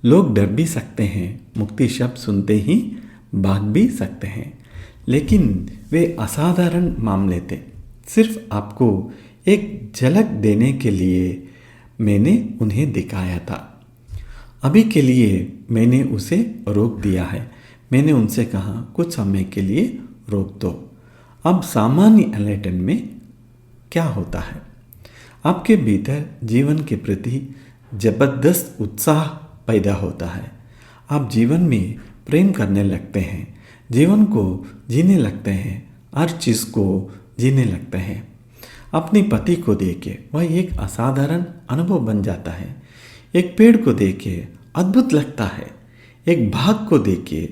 लोग डर भी सकते हैं, मुक्ति शब्द सुनते ही भाग भी सकते हैं, लेकिन वे असाधारण मामले थे। सिर्फ आपको एक झलक देने के लिए मैंने उन्हें दिखाया था। अभी के लिए मैंने उसे रोक दिया है। मैंने उनसे कहा कुछ समय के लिए रोक दो। अब सामान्य एनलाइटन में क्या होता है? आपके भीतर जीवन के प्रति जबरदस्त उत्साह पैदा होता है। आप जीवन में प्रेम करने लगते हैं, जीवन को जीने लगते हैं, हर चीज़ को जीने लगते हैं। अपने पति को देखे वह एक असाधारण अनुभव बन जाता है। एक पेड़ को देखे अद्भुत लगता है, एक बाघ को देखे,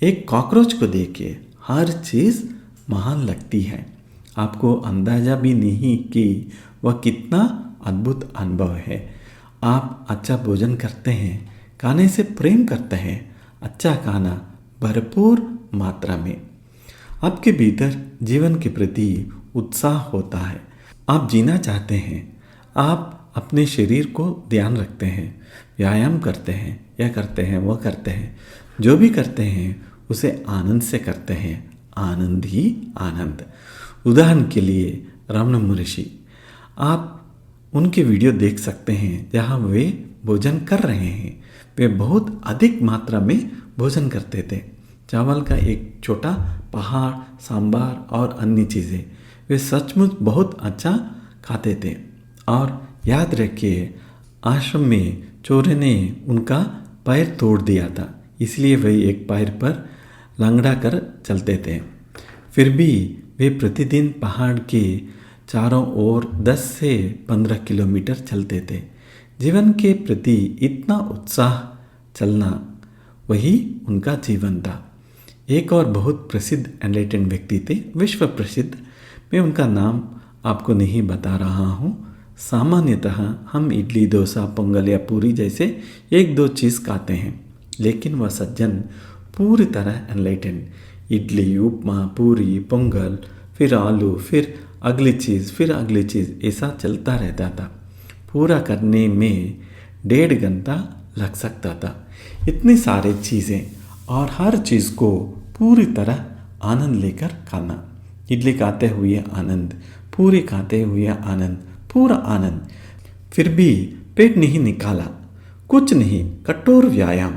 एक कॉकरोच को देखे, हर चीज़ महान लगती है। आपको अंदाजा भी नहीं कि वह कितना अद्भुत अनुभव है। आप अच्छा भोजन करते हैं, खाने से प्रेम करते हैं, अच्छा खाना भरपूर मात्रा में। आपके भीतर जीवन के प्रति उत्साह होता है। आप जीना चाहते हैं। आप अपने शरीर को ध्यान रखते हैं, व्यायाम करते हैं, यह करते हैं, वह करते हैं। जो भी करते हैं उसे आनंद से करते हैं, आनंद ही आनंद। उदाहरण के लिए रमण महर्षि, आप उनके वीडियो देख सकते हैं जहाँ वे भोजन कर रहे हैं। वे बहुत अधिक मात्रा में भोजन करते थे। चावल का एक छोटा पहाड़, सांबार और अन्य चीज़ें। वे सचमुच बहुत अच्छा खाते थे। और याद रखिए, आश्रम में चोर ने उनका पैर तोड़ दिया था, इसलिए वे एक पैर पर लंगड़ा कर चलते थे। फिर भी वे प्रतिदिन पहाड़ के चारों ओर 10 से 15 किलोमीटर चलते थे। जीवन के प्रति इतना उत्साह, चलना, वही उनका जीवन था। एक और बहुत प्रसिद्ध एनलाइटेंड व्यक्ति थे, विश्व प्रसिद्ध। मैं उनका नाम आपको नहीं बता रहा हूँ। सामान्यतः हम इडली, डोसा, पोंगल या पूरी जैसे एक दो चीज़ खाते हैं, लेकिन वह सज्जन पूरी तरह एनलाइटेंड। इडली, उपमा, पूरी, पोंगल, फिर आलू, फिर अगली चीज़, फिर अगली चीज़, ऐसा चलता रहता था। पूरा करने में 1.5 घंटा लग सकता था। इतनी सारी चीज़ें और हर चीज़ को पूरी तरह आनंद लेकर खाना। इडली खाते हुए आनंद, पूरी खाते हुए आनंद, पूरा आनंद। फिर भी पेट नहीं निकाला, कुछ नहीं, कठोर व्यायाम।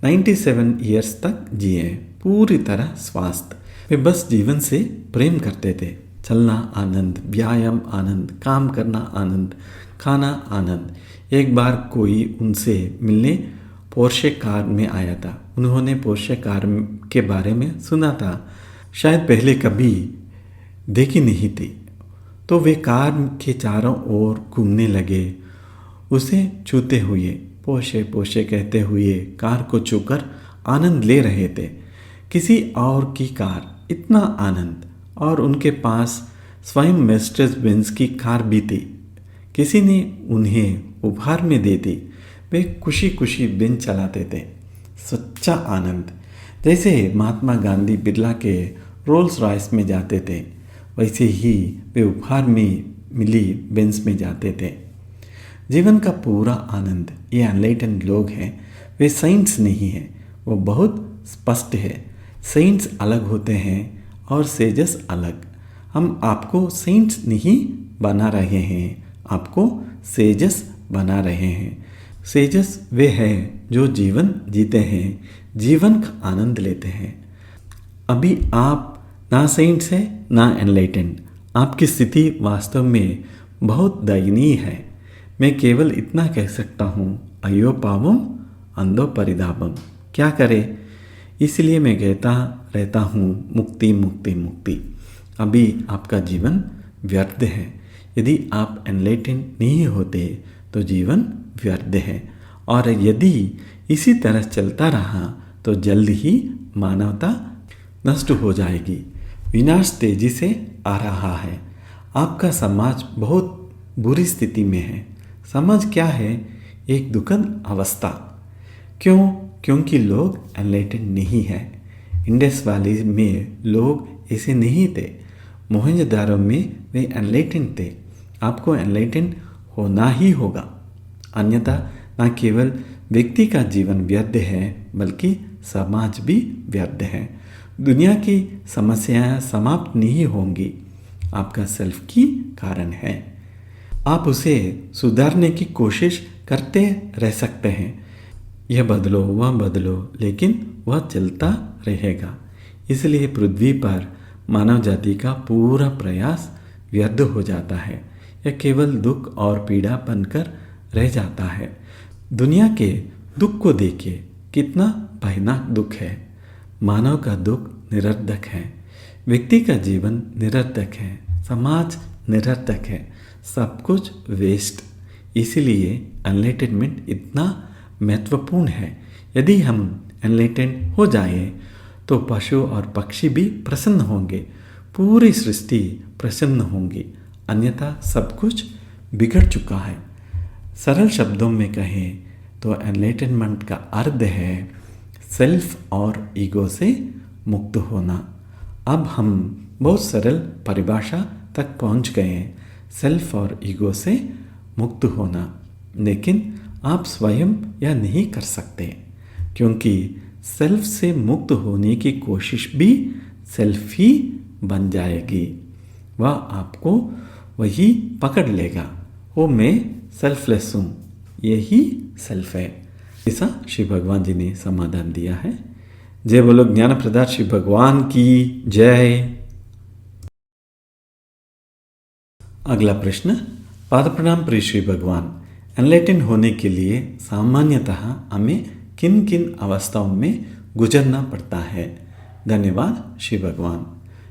97 ईयर्स तक जिए, पूरी तरह स्वास्थ्य। वे बस जीवन से प्रेम करते थे। चलना आनंद, व्यायाम आनंद, काम करना आनंद, खाना आनंद। एक बार कोई उनसे मिलने पोर्शे कार में आया था। उन्होंने पोर्शे कार के बारे में सुना था, शायद पहले कभी देखी नहीं थी। तो वे कार के चारों ओर घूमने लगे, उसे छूते हुए, पोर्शे पोर्शे कहते हुए कार को छूकर आनंद ले रहे थे। किसी और की कार, इतना आनंद। और उनके पास स्वयं मर्सिडीज बेंज की कार भी थी, किसी ने उन्हें उपहार में दे दी। वे खुशी खुशी बेंज चलाते थे, सच्चा आनंद। जैसे महात्मा गांधी बिरला के रोल्स रॉयस में जाते थे, वैसे ही वे उपहार में मिली बेंस में जाते थे। जीवन का पूरा आनंद ये एनलाइटेंड लोग हैं, वे सेंट्स नहीं हैं। वो बहुत स्पष्ट है, सेंट्स अलग होते हैं और सेजस अलग। हम आपको सेंट्स नहीं बना रहे हैं, आपको सेजस बना रहे हैं। सेजस वे हैं जो जीवन जीते हैं, जीवन का आनंद लेते हैं। अभी आप ना सेंट्स है ना एनलाइटेंड। आपकी स्थिति वास्तव में बहुत दयनीय है। मैं केवल इतना कह सकता हूँ, अयो पावम अंधो परिदापम। क्या करें? इसलिए मैं कहता रहता हूँ, मुक्ति मुक्ति मुक्ति। अभी आपका जीवन व्यर्थ है। यदि आप एनलाइटेंड नहीं होते तो जीवन व्यर्थ है, और यदि इसी तरह चलता रहा तो जल्द ही मानवता नष्ट हो जाएगी। विनाश तेजी से आ रहा है। आपका समाज बहुत बुरी स्थिति में है। समाज क्या है? एक दुखद अवस्था। क्यों? क्योंकि लोग एनलाइटेंड नहीं है। इंडस वैली में लोग ऐसे नहीं थे। मोहनजोदारो में वे एनलाइटेंड थे। आपको एनलाइटेंड होना ही होगा, अन्यथा न केवल व्यक्ति का जीवन व्यर्थ है बल्कि समाज भी व्यर्थ है। दुनिया की समस्याएं समाप्त नहीं होंगी, आपका सेल्फ की कारण है। आप उसे सुधारने की कोशिश करते रह सकते हैं, यह बदलो वह बदलो, लेकिन वह चलता रहेगा। इसलिए पृथ्वी पर मानव जाति का पूरा प्रयास व्यर्थ हो जाता है। यह केवल दुख और पीड़ा बनकर रह जाता है। दुनिया के दुख को देखिए, कितना भयानक दुख है। मानव का दुख निरर्थक है, व्यक्ति का जीवन निरर्थक है, समाज निरर्थक है, सब कुछ वेस्ट। इसीलिए एनलाइटनमेंट इतना महत्वपूर्ण है। यदि हम एनलाइटेंड हो जाए तो पशु और पक्षी भी प्रसन्न होंगे, पूरी सृष्टि प्रसन्न होंगी, अन्यथा सब कुछ बिगड़ चुका है। सरल शब्दों में कहें तो एनलाइटनमेंट का अर्थ है सेल्फ और ईगो से मुक्त होना। अब हम बहुत सरल परिभाषा तक पहुंच गए हैं, सेल्फ और ईगो से मुक्त होना। लेकिन आप स्वयं यह नहीं कर सकते, क्योंकि सेल्फ से मुक्त होने की कोशिश भी सेल्फ ही बन जाएगी। वह आपको वही पकड़ लेगा। वो मैं सेल्फलेस हूँ, यही सेल्फ है। ऐसा श्री भगवान जी ने समाधान दिया है। जय बोलो ज्ञान प्रदाता श्री भगवान की जय। अगला प्रश्न, पाद प्रणाम प्रिय श्री भगवान। एनलाइटन होने के लिए सामान्यतः हमें किन किन अवस्थाओं में गुजरना पड़ता है? धन्यवाद श्री भगवान।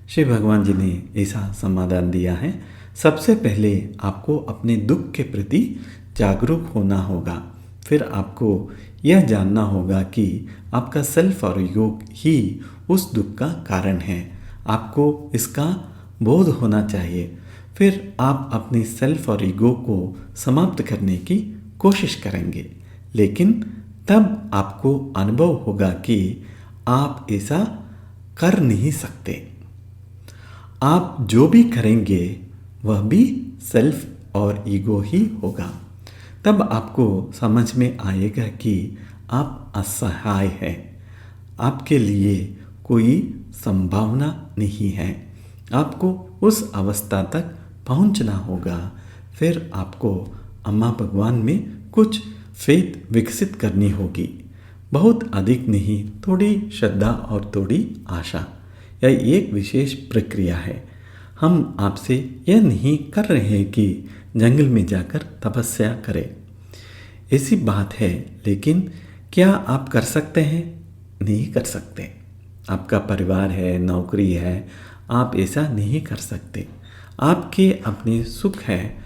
श्री भगवान जी ने ऐसा समाधान दिया है। सबसे पहले आपको अपने दुख के प्रति जागरूक होना होगा। फिर आपको यह जानना होगा कि आपका सेल्फ और ईगो ही उस दुख का कारण है। आपको इसका बोध होना चाहिए। फिर आप अपने सेल्फ और ईगो को समाप्त करने की कोशिश करेंगे, लेकिन तब आपको अनुभव होगा कि आप ऐसा कर नहीं सकते। आप जो भी करेंगे वह भी सेल्फ और ईगो ही होगा। तब आपको समझ में आएगा कि आप असहाय हैं, आपके लिए कोई संभावना नहीं है। आपको उस अवस्था तक पहुंचना होगा। फिर आपको अम्मा भगवान में कुछ फेथ विकसित करनी होगी। बहुत अधिक नहीं, थोड़ी श्रद्धा और थोड़ी आशा। यह एक विशेष प्रक्रिया है। हम आपसे यह नहीं कर रहे हैं कि जंगल में जाकर तपस्या करें, ऐसी बात है। लेकिन क्या आप कर सकते हैं? नहीं कर सकते। आपका परिवार है, नौकरी है, आप ऐसा नहीं कर सकते। आपके अपने सुख है,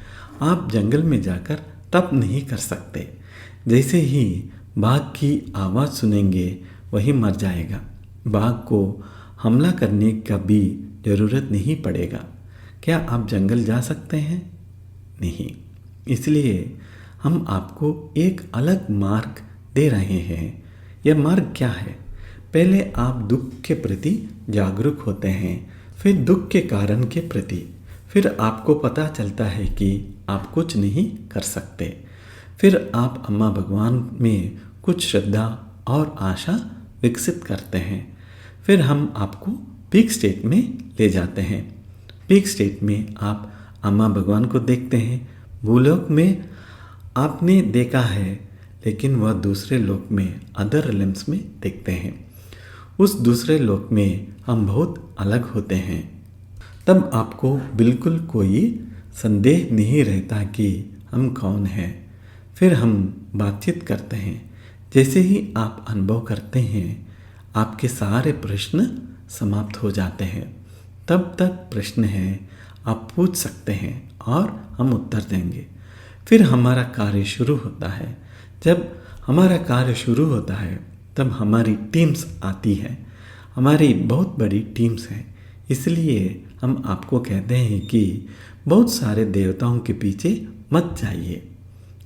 आप जंगल में जाकर तप नहीं कर सकते। जैसे ही बाघ की आवाज़ सुनेंगे वही मर जाएगा। बाघ को हमला करने का भी ज़रूरत नहीं पड़ेगा। क्या आप जंगल जा सकते हैं? नहीं। इसलिए हम आपको एक अलग मार्ग दे रहे हैं। यह मार्ग क्या है? पहले आप दुख के प्रति जागरूक होते हैं, फिर दुख के कारण के प्रति, फिर आपको पता चलता है कि आप कुछ नहीं कर सकते, फिर आप अम्मा भगवान में कुछ श्रद्धा और आशा विकसित करते हैं, फिर हम आपको पीक स्टेट में ले जाते हैं। पीक स्टेट में आप अम्मा भगवान को देखते हैं। भूलोक में आपने देखा है, लेकिन वह दूसरे लोक में, अदर रिलम्स में देखते हैं। उस दूसरे लोक में हम बहुत अलग होते हैं। तब आपको बिल्कुल कोई संदेह नहीं रहता कि हम कौन हैं। फिर हम बातचीत करते हैं। जैसे ही आप अनुभव करते हैं, आपके सारे प्रश्न समाप्त हो जाते हैं। तब तक प्रश्न है, आप पूछ सकते हैं और हम उत्तर देंगे। फिर हमारा कार्य शुरू होता है। जब हमारा कार्य शुरू होता है, तब हमारी टीम्स आती है। हमारी बहुत बड़ी टीम्स हैं। इसलिए हम आपको कहते हैं कि बहुत सारे देवताओं के पीछे मत जाइए।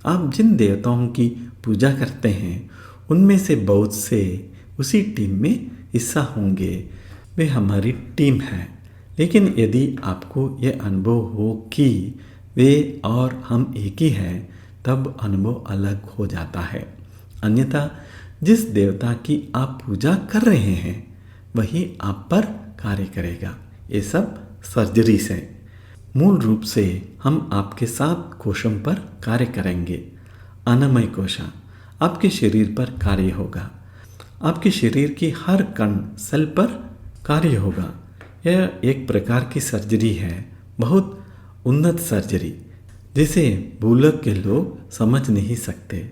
आप जिन देवताओं की पूजा करते हैं, उनमें से बहुत से उसी टीम में हिस्सा होंगे। वे हमारी टीम है। लेकिन यदि आपको यह अनुभव हो कि वे और हम एक ही हैं, तब अनुभव अलग हो जाता है। अन्यथा जिस देवता की आप पूजा कर रहे हैं, वही आप पर कार्य करेगा। ये सब सर्जरीज हैं। मूल रूप से हम आपके 7 कोशों पर कार्य करेंगे। अन्नमय कोशा आपके शरीर पर कार्य होगा। आपके शरीर की हर कण सेल पर कार्य होगा। यह एक प्रकार की सर्जरी है, बहुत उन्नत सर्जरी, जिसे भूलोक के लोग समझ नहीं सकते।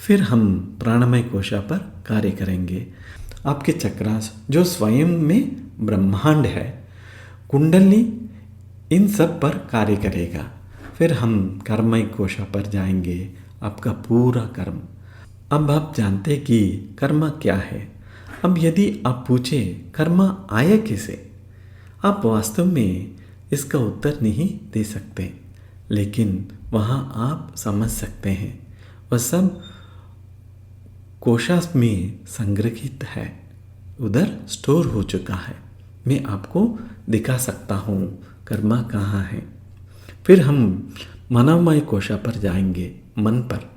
फिर हम प्राणमय कोशा पर कार्य करेंगे। आपके चक्रास जो स्वयं में ब्रह्मांड है, कुंडली, इन सब पर कार्य करेगा। फिर हम कर्ममय कोशा पर जाएंगे। आपका पूरा कर्म। अब आप जानते कि कर्म क्या है। अब यदि आप पूछे कर्म आया कैसे, आप वास्तव में इसका उत्तर नहीं दे सकते, लेकिन वहाँ आप समझ सकते हैं। वह सब कोशास में संग्रहित है, उधर स्टोर हो चुका है। मैं आपको दिखा सकता हूँ कर्मा कहाँ है। फिर हम मनोमय कोशा पर जाएंगे, मन पर।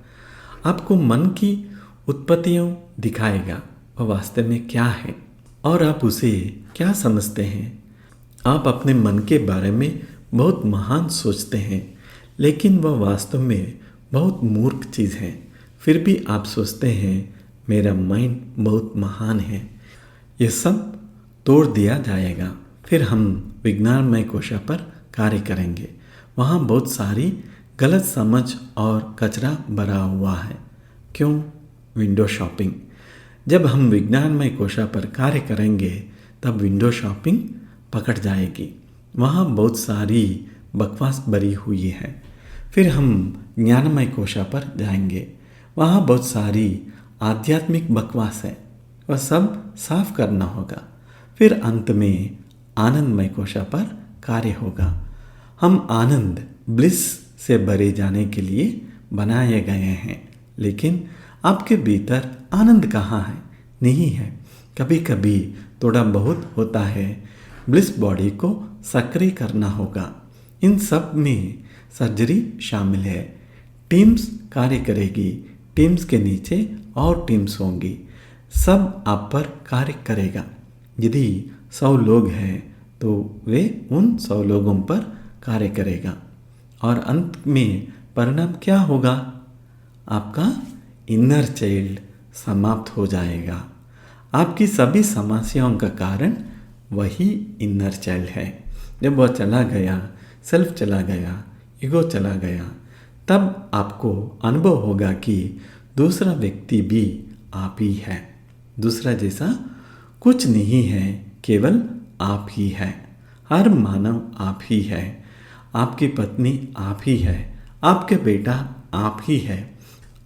आपको मन की उत्पत्तियों दिखाएगा, वह वास्तव में क्या है और आप उसे क्या समझते हैं। आप अपने मन के बारे में बहुत महान सोचते हैं, लेकिन वह वास्तव में बहुत मूर्ख चीज़ है। फिर भी आप सोचते हैं मेरा माइंड बहुत महान है। यह सब तोड़ दिया जाएगा। फिर हम विज्ञानमय कोशा पर कार्य करेंगे। वहाँ बहुत सारी गलत समझ और कचरा भरा हुआ है। क्यों? Window shopping. जब हम विज्ञानमय कोशा पर कार्य करेंगे, तब विंडो शॉपिंग पकड़ जाएगी। वहाँ बहुत सारी बकवास भरी हुई है। फिर हम ज्ञानमय कोशा पर जाएंगे। वहाँ बहुत सारी आध्यात्मिक बकवास है, वह सब साफ करना होगा। फिर अंत में आनंदमय कोशा पर कार्य होगा। हम आनंद, ब्लिस से भरे जाने के लिए बनाए गए हैं, लेकिन आपके भीतर आनंद कहाँ है? नहीं है। कभी कभी थोड़ा बहुत होता है। ब्लिस बॉडी को सक्रिय करना होगा। इन सब में सर्जरी शामिल है। टीम्स कार्य करेगी। टीम्स के नीचे और टीम्स होंगी। सब आप पर कार्य करेगा। यदि 100 लोग हैं, तो वे उन 100 लोगों पर कार्य करेगा। और अंत में परिणाम क्या होगा? आपका इनर चाइल्ड समाप्त हो जाएगा। आपकी सभी समस्याओं का कारण वही इनर चाइल्ड है। जब वह चला गया, सेल्फ चला गया, ईगो चला गया, तब आपको अनुभव होगा कि दूसरा व्यक्ति भी आप ही है। दूसरा जैसा कुछ नहीं है, केवल आप ही है। हर मानव आप ही है। आपकी पत्नी आप ही है। आपके बेटा आप ही है।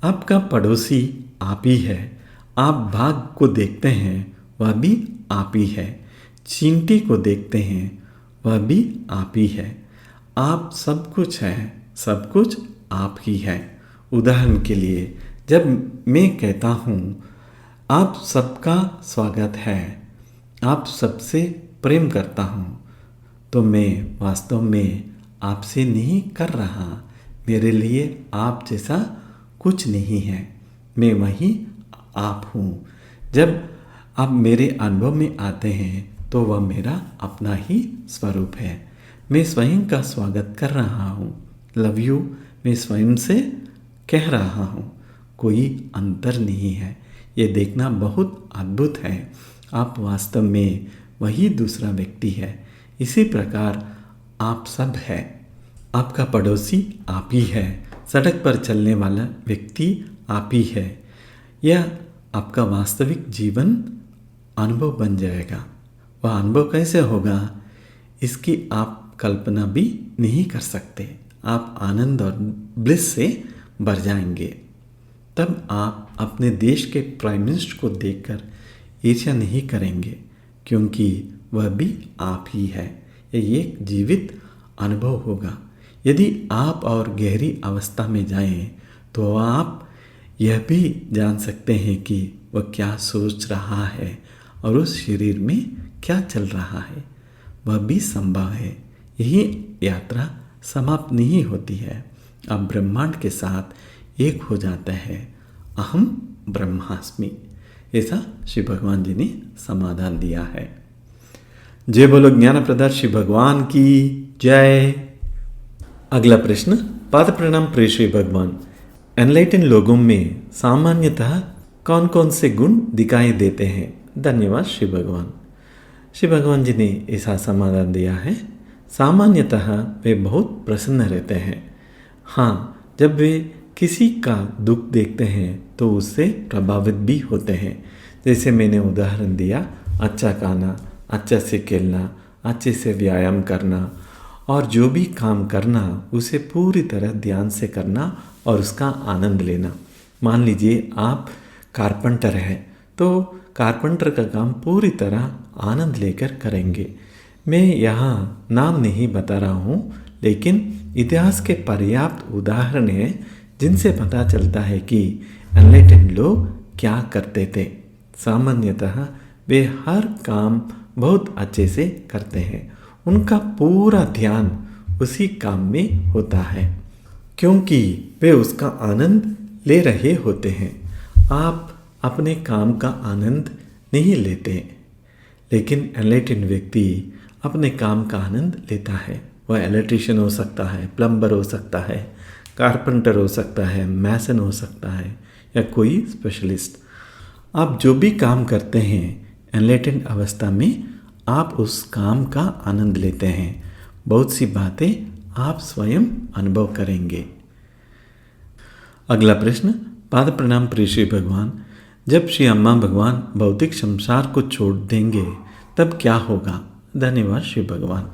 आपका पड़ोसी आप ही है। आप बाघ को देखते हैं, वह भी आप ही है। चींटी को देखते हैं, वह भी आप ही है। आप सब कुछ है, सब कुछ आप ही है। उदाहरण के लिए, जब मैं कहता हूँ आप सबका स्वागत है। आप सबसे प्रेम करता हूँ। तो मैं वास्तव में आपसे नहीं कर रहा। मेरे लिए आप जैसा कुछ नहीं है। मैं वही आप हूँ। जब आप मेरे अनुभव में आते हैं तो वह मेरा अपना ही स्वरूप है। मैं स्वयं का स्वागत कर रहा हूँ। लव यू मैं स्वयं से कह रहा हूँ। कोई अंतर नहीं है। ये देखना बहुत अद्भुत है। आप वास्तव में वही दूसरा व्यक्ति है। इसी प्रकार आप सब है। आपका पड़ोसी आप ही है। सड़क पर चलने वाला व्यक्ति आप ही है। यह आपका वास्तविक जीवन अनुभव बन जाएगा। वह अनुभव कैसे होगा इसकी आप कल्पना भी नहीं कर सकते। आप आनंद और ब्लिस से भर जाएंगे। तब आप अपने देश के प्राइम मिनिस्टर को देखकर ईर्ष्या नहीं करेंगे, क्योंकि वह भी आप ही है। यह एक जीवित अनुभव होगा। यदि आप और गहरी अवस्था में जाएं, तो आप यह भी जान सकते हैं कि वह क्या सोच रहा है और उस शरीर में क्या चल रहा है। वह भी संभव है। यही यात्रा समाप्त नहीं होती है। अब ब्रह्मांड के साथ एक हो जाता है। अहम ब्रह्मास्मि। ऐसा श्री भगवान जी ने समाधान दिया है। जय बोलो ज्ञान प्रदाता श्री भगवान की जय। अगला प्रश्न। पाद प्रणाम प्रिय श्री भगवान। एनलाइटन लोगों में सामान्यतः कौन कौन से गुण दिखाई देते हैं? धन्यवाद श्री भगवान। श्री भगवान जी ने ऐसा समाधान दिया है। सामान्यतः वे बहुत प्रसन्न रहते हैं। हाँ, जब वे किसी का दुख देखते हैं तो उससे प्रभावित भी होते हैं। जैसे मैंने उदाहरण दिया, अच्छा खाना, अच्छे से खेलना, अच्छे से व्यायाम करना और जो भी काम करना उसे पूरी तरह ध्यान से करना और उसका आनंद लेना। मान लीजिए आप कारपेंटर हैं तो कारपेंटर का काम पूरी तरह आनंद लेकर करेंगे। मैं यहाँ नाम नहीं बता रहा हूँ, लेकिन इतिहास के पर्याप्त उदाहरण हैं जिनसे पता चलता है कि एनलाइटन लोग क्या करते थे। सामान्यतः वे हर काम बहुत अच्छे से करते हैं। उनका पूरा ध्यान उसी काम में होता है, क्योंकि वे उसका आनंद ले रहे होते हैं। आप अपने काम का आनंद नहीं लेते, लेकिन एनलाइटन व्यक्ति अपने काम का आनंद लेता है। वह इलेक्ट्रीशियन हो सकता है, प्लम्बर हो सकता है, कारपेंटर हो सकता है, मैसन हो सकता है या कोई स्पेशलिस्ट। आप जो भी काम करते हैं एनलाइटन अवस्था में आप उस काम का आनंद लेते हैं। बहुत सी बातें आप स्वयं अनुभव करेंगे। अगला प्रश्न। पाद प्रणाम प्रिय श्री भगवान। जब श्री अम्मा भगवान भौतिक संसार को छोड़ देंगे तब क्या होगा? धन्यवाद श्री भगवान।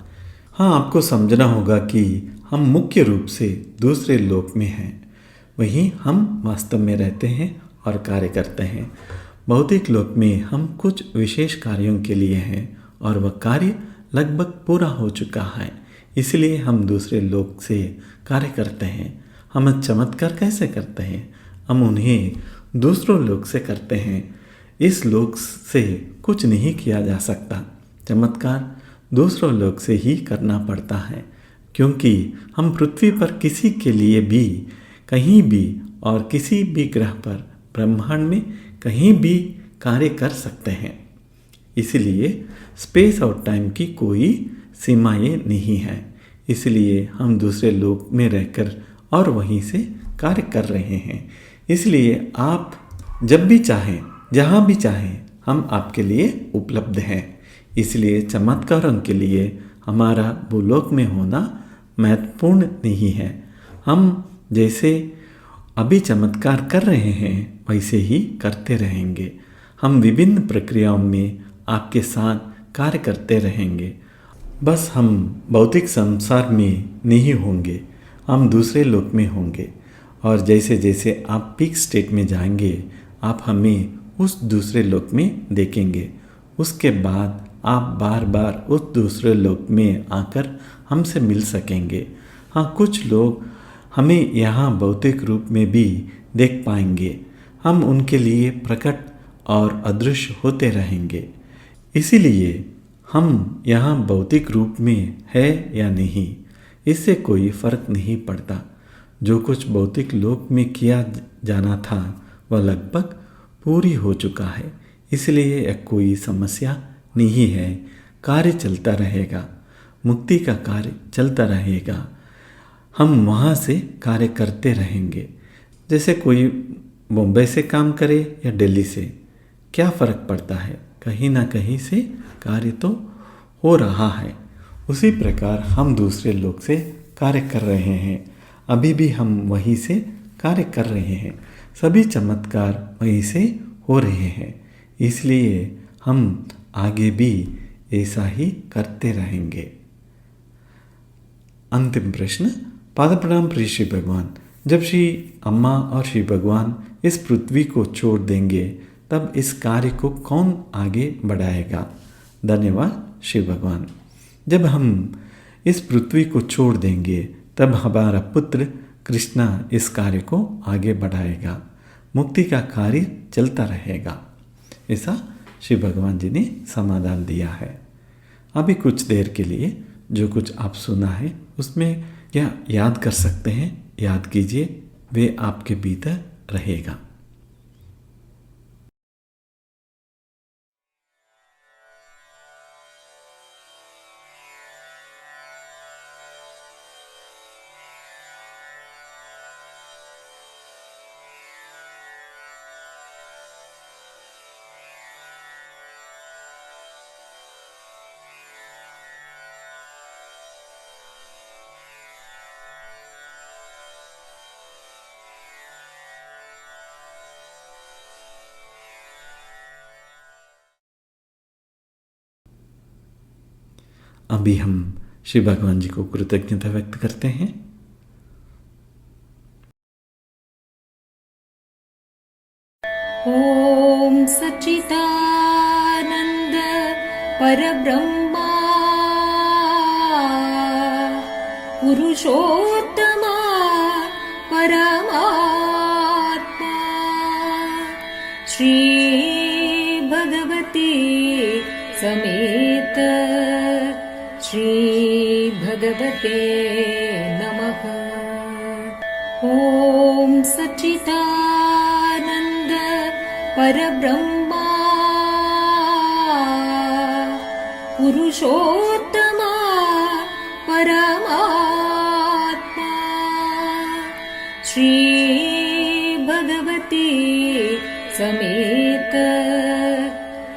हाँ, आपको समझना होगा कि हम मुख्य रूप से दूसरे लोक में हैं। वहीं हम वास्तव में रहते हैं और कार्य करते हैं। भौतिक लोक में हम कुछ विशेष कार्यों के लिए हैं और वह कार्य लगभग पूरा हो चुका है, इसलिए हम दूसरे लोक से कार्य करते हैं। हम चमत्कार कैसे करते हैं? हम उन्हें दूसरों लोक से करते हैं। इस लोक से कुछ नहीं किया जा सकता। चमत्कार दूसरों लोक से ही करना पड़ता है, क्योंकि हम पृथ्वी पर किसी के लिए भी कहीं भी और किसी भी ग्रह पर ब्रह्मांड में कहीं भी कार्य कर सकते हैं। इसलिए स्पेस और टाइम की कोई सीमाएं नहीं है। इसलिए हम दूसरे लोक में रहकर और वहीं से कार्य कर रहे हैं। इसलिए आप जब भी चाहें, जहाँ भी चाहें, हम आपके लिए उपलब्ध हैं। इसलिए चमत्कारों के लिए हमारा भूलोक में होना महत्वपूर्ण नहीं है। हम जैसे अभी चमत्कार कर रहे हैं वैसे ही करते रहेंगे। हम विभिन्न प्रक्रियाओं में आपके साथ कार्य करते रहेंगे। बस हम भौतिक संसार में नहीं होंगे, हम दूसरे लोक में होंगे। और जैसे जैसे आप पीक स्टेट में जाएंगे आप हमें उस दूसरे लोक में देखेंगे। उसके बाद आप बार बार उस दूसरे लोक में आकर हमसे मिल सकेंगे। हाँ, कुछ लोग हमें यहाँ भौतिक रूप में भी देख पाएंगे। हम उनके लिए प्रकट और अदृश्य होते रहेंगे। इसीलिए हम यहाँ भौतिक रूप में है या नहीं, इससे कोई फर्क नहीं पड़ता। जो कुछ भौतिक लोक में किया जाना था वह लगभग पूरी हो चुका है, इसलिए कोई समस्या नहीं है। कार्य चलता रहेगा, मुक्ति का कार्य चलता रहेगा। हम वहाँ से कार्य करते रहेंगे। जैसे कोई मुंबई से काम करे या दिल्ली से, क्या फ़र्क पड़ता है, कहीं ना कहीं से कार्य तो हो रहा है। उसी प्रकार हम दूसरे लोग से कार्य कर रहे हैं, अभी भी हम वहीं से कार्य कर रहे हैं। सभी चमत्कार वहीं से हो रहे हैं, इसलिए हम आगे भी ऐसा ही करते रहेंगे। अंतिम प्रश्न। पाद प्रणाम प्रिय श्री भगवान, जब श्री अम्मा और श्री भगवान इस पृथ्वी को छोड़ देंगे तब इस कार्य को कौन आगे बढ़ाएगा? धन्यवाद श्री भगवान। जब हम इस पृथ्वी को छोड़ देंगे तब हमारा पुत्र कृष्णा इस कार्य को आगे बढ़ाएगा, मुक्ति का कार्य चलता रहेगा। ऐसा श्री भगवान जी ने समाधान दिया है। अभी कुछ देर के लिए जो कुछ आप सुना है उसमें क्या याद कर सकते हैं, याद कीजिए, वे आपके भीतर रहेगा। अभी हम श्री भगवान जी को कृतज्ञता व्यक्त करते हैं। ॐ सच्चिदानन्द परब्रह्मा पुरुषोत्तमा परमात्मा श्री भगवती समेत श्री भगवते नमः। ॐ सच्चिदानन्द परब्रह्मा पुरुषोत्तमा परमात्मा श्री भगवती समेत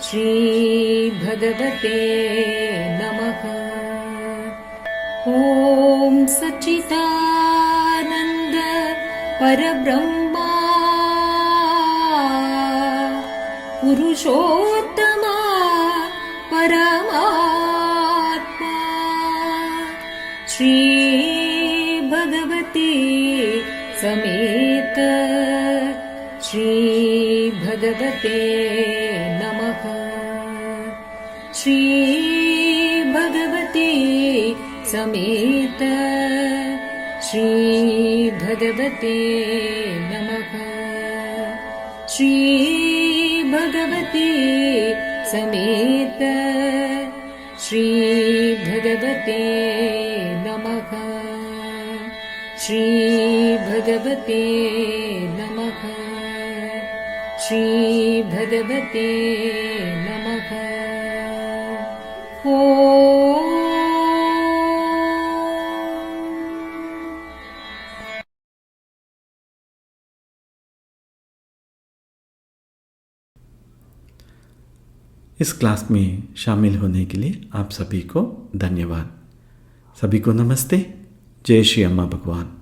श्री भगवते नमः। ॐ सच्चिदानन्द परब्रह्मा पुरुषोत्तमा परमात्मा श्री भगवती समेत श्री भगवते नमः। श्री भगवती समेत श्री भगवते नमः। श्री भगवती समेत श्री भगवते नमः। श्री भगवते नमः। श्री भगवते नमः। इस क्लास में शामिल होने के लिए आप सभी को धन्यवाद। सभी को नमस्ते। जय श्री अम्मा भगवान।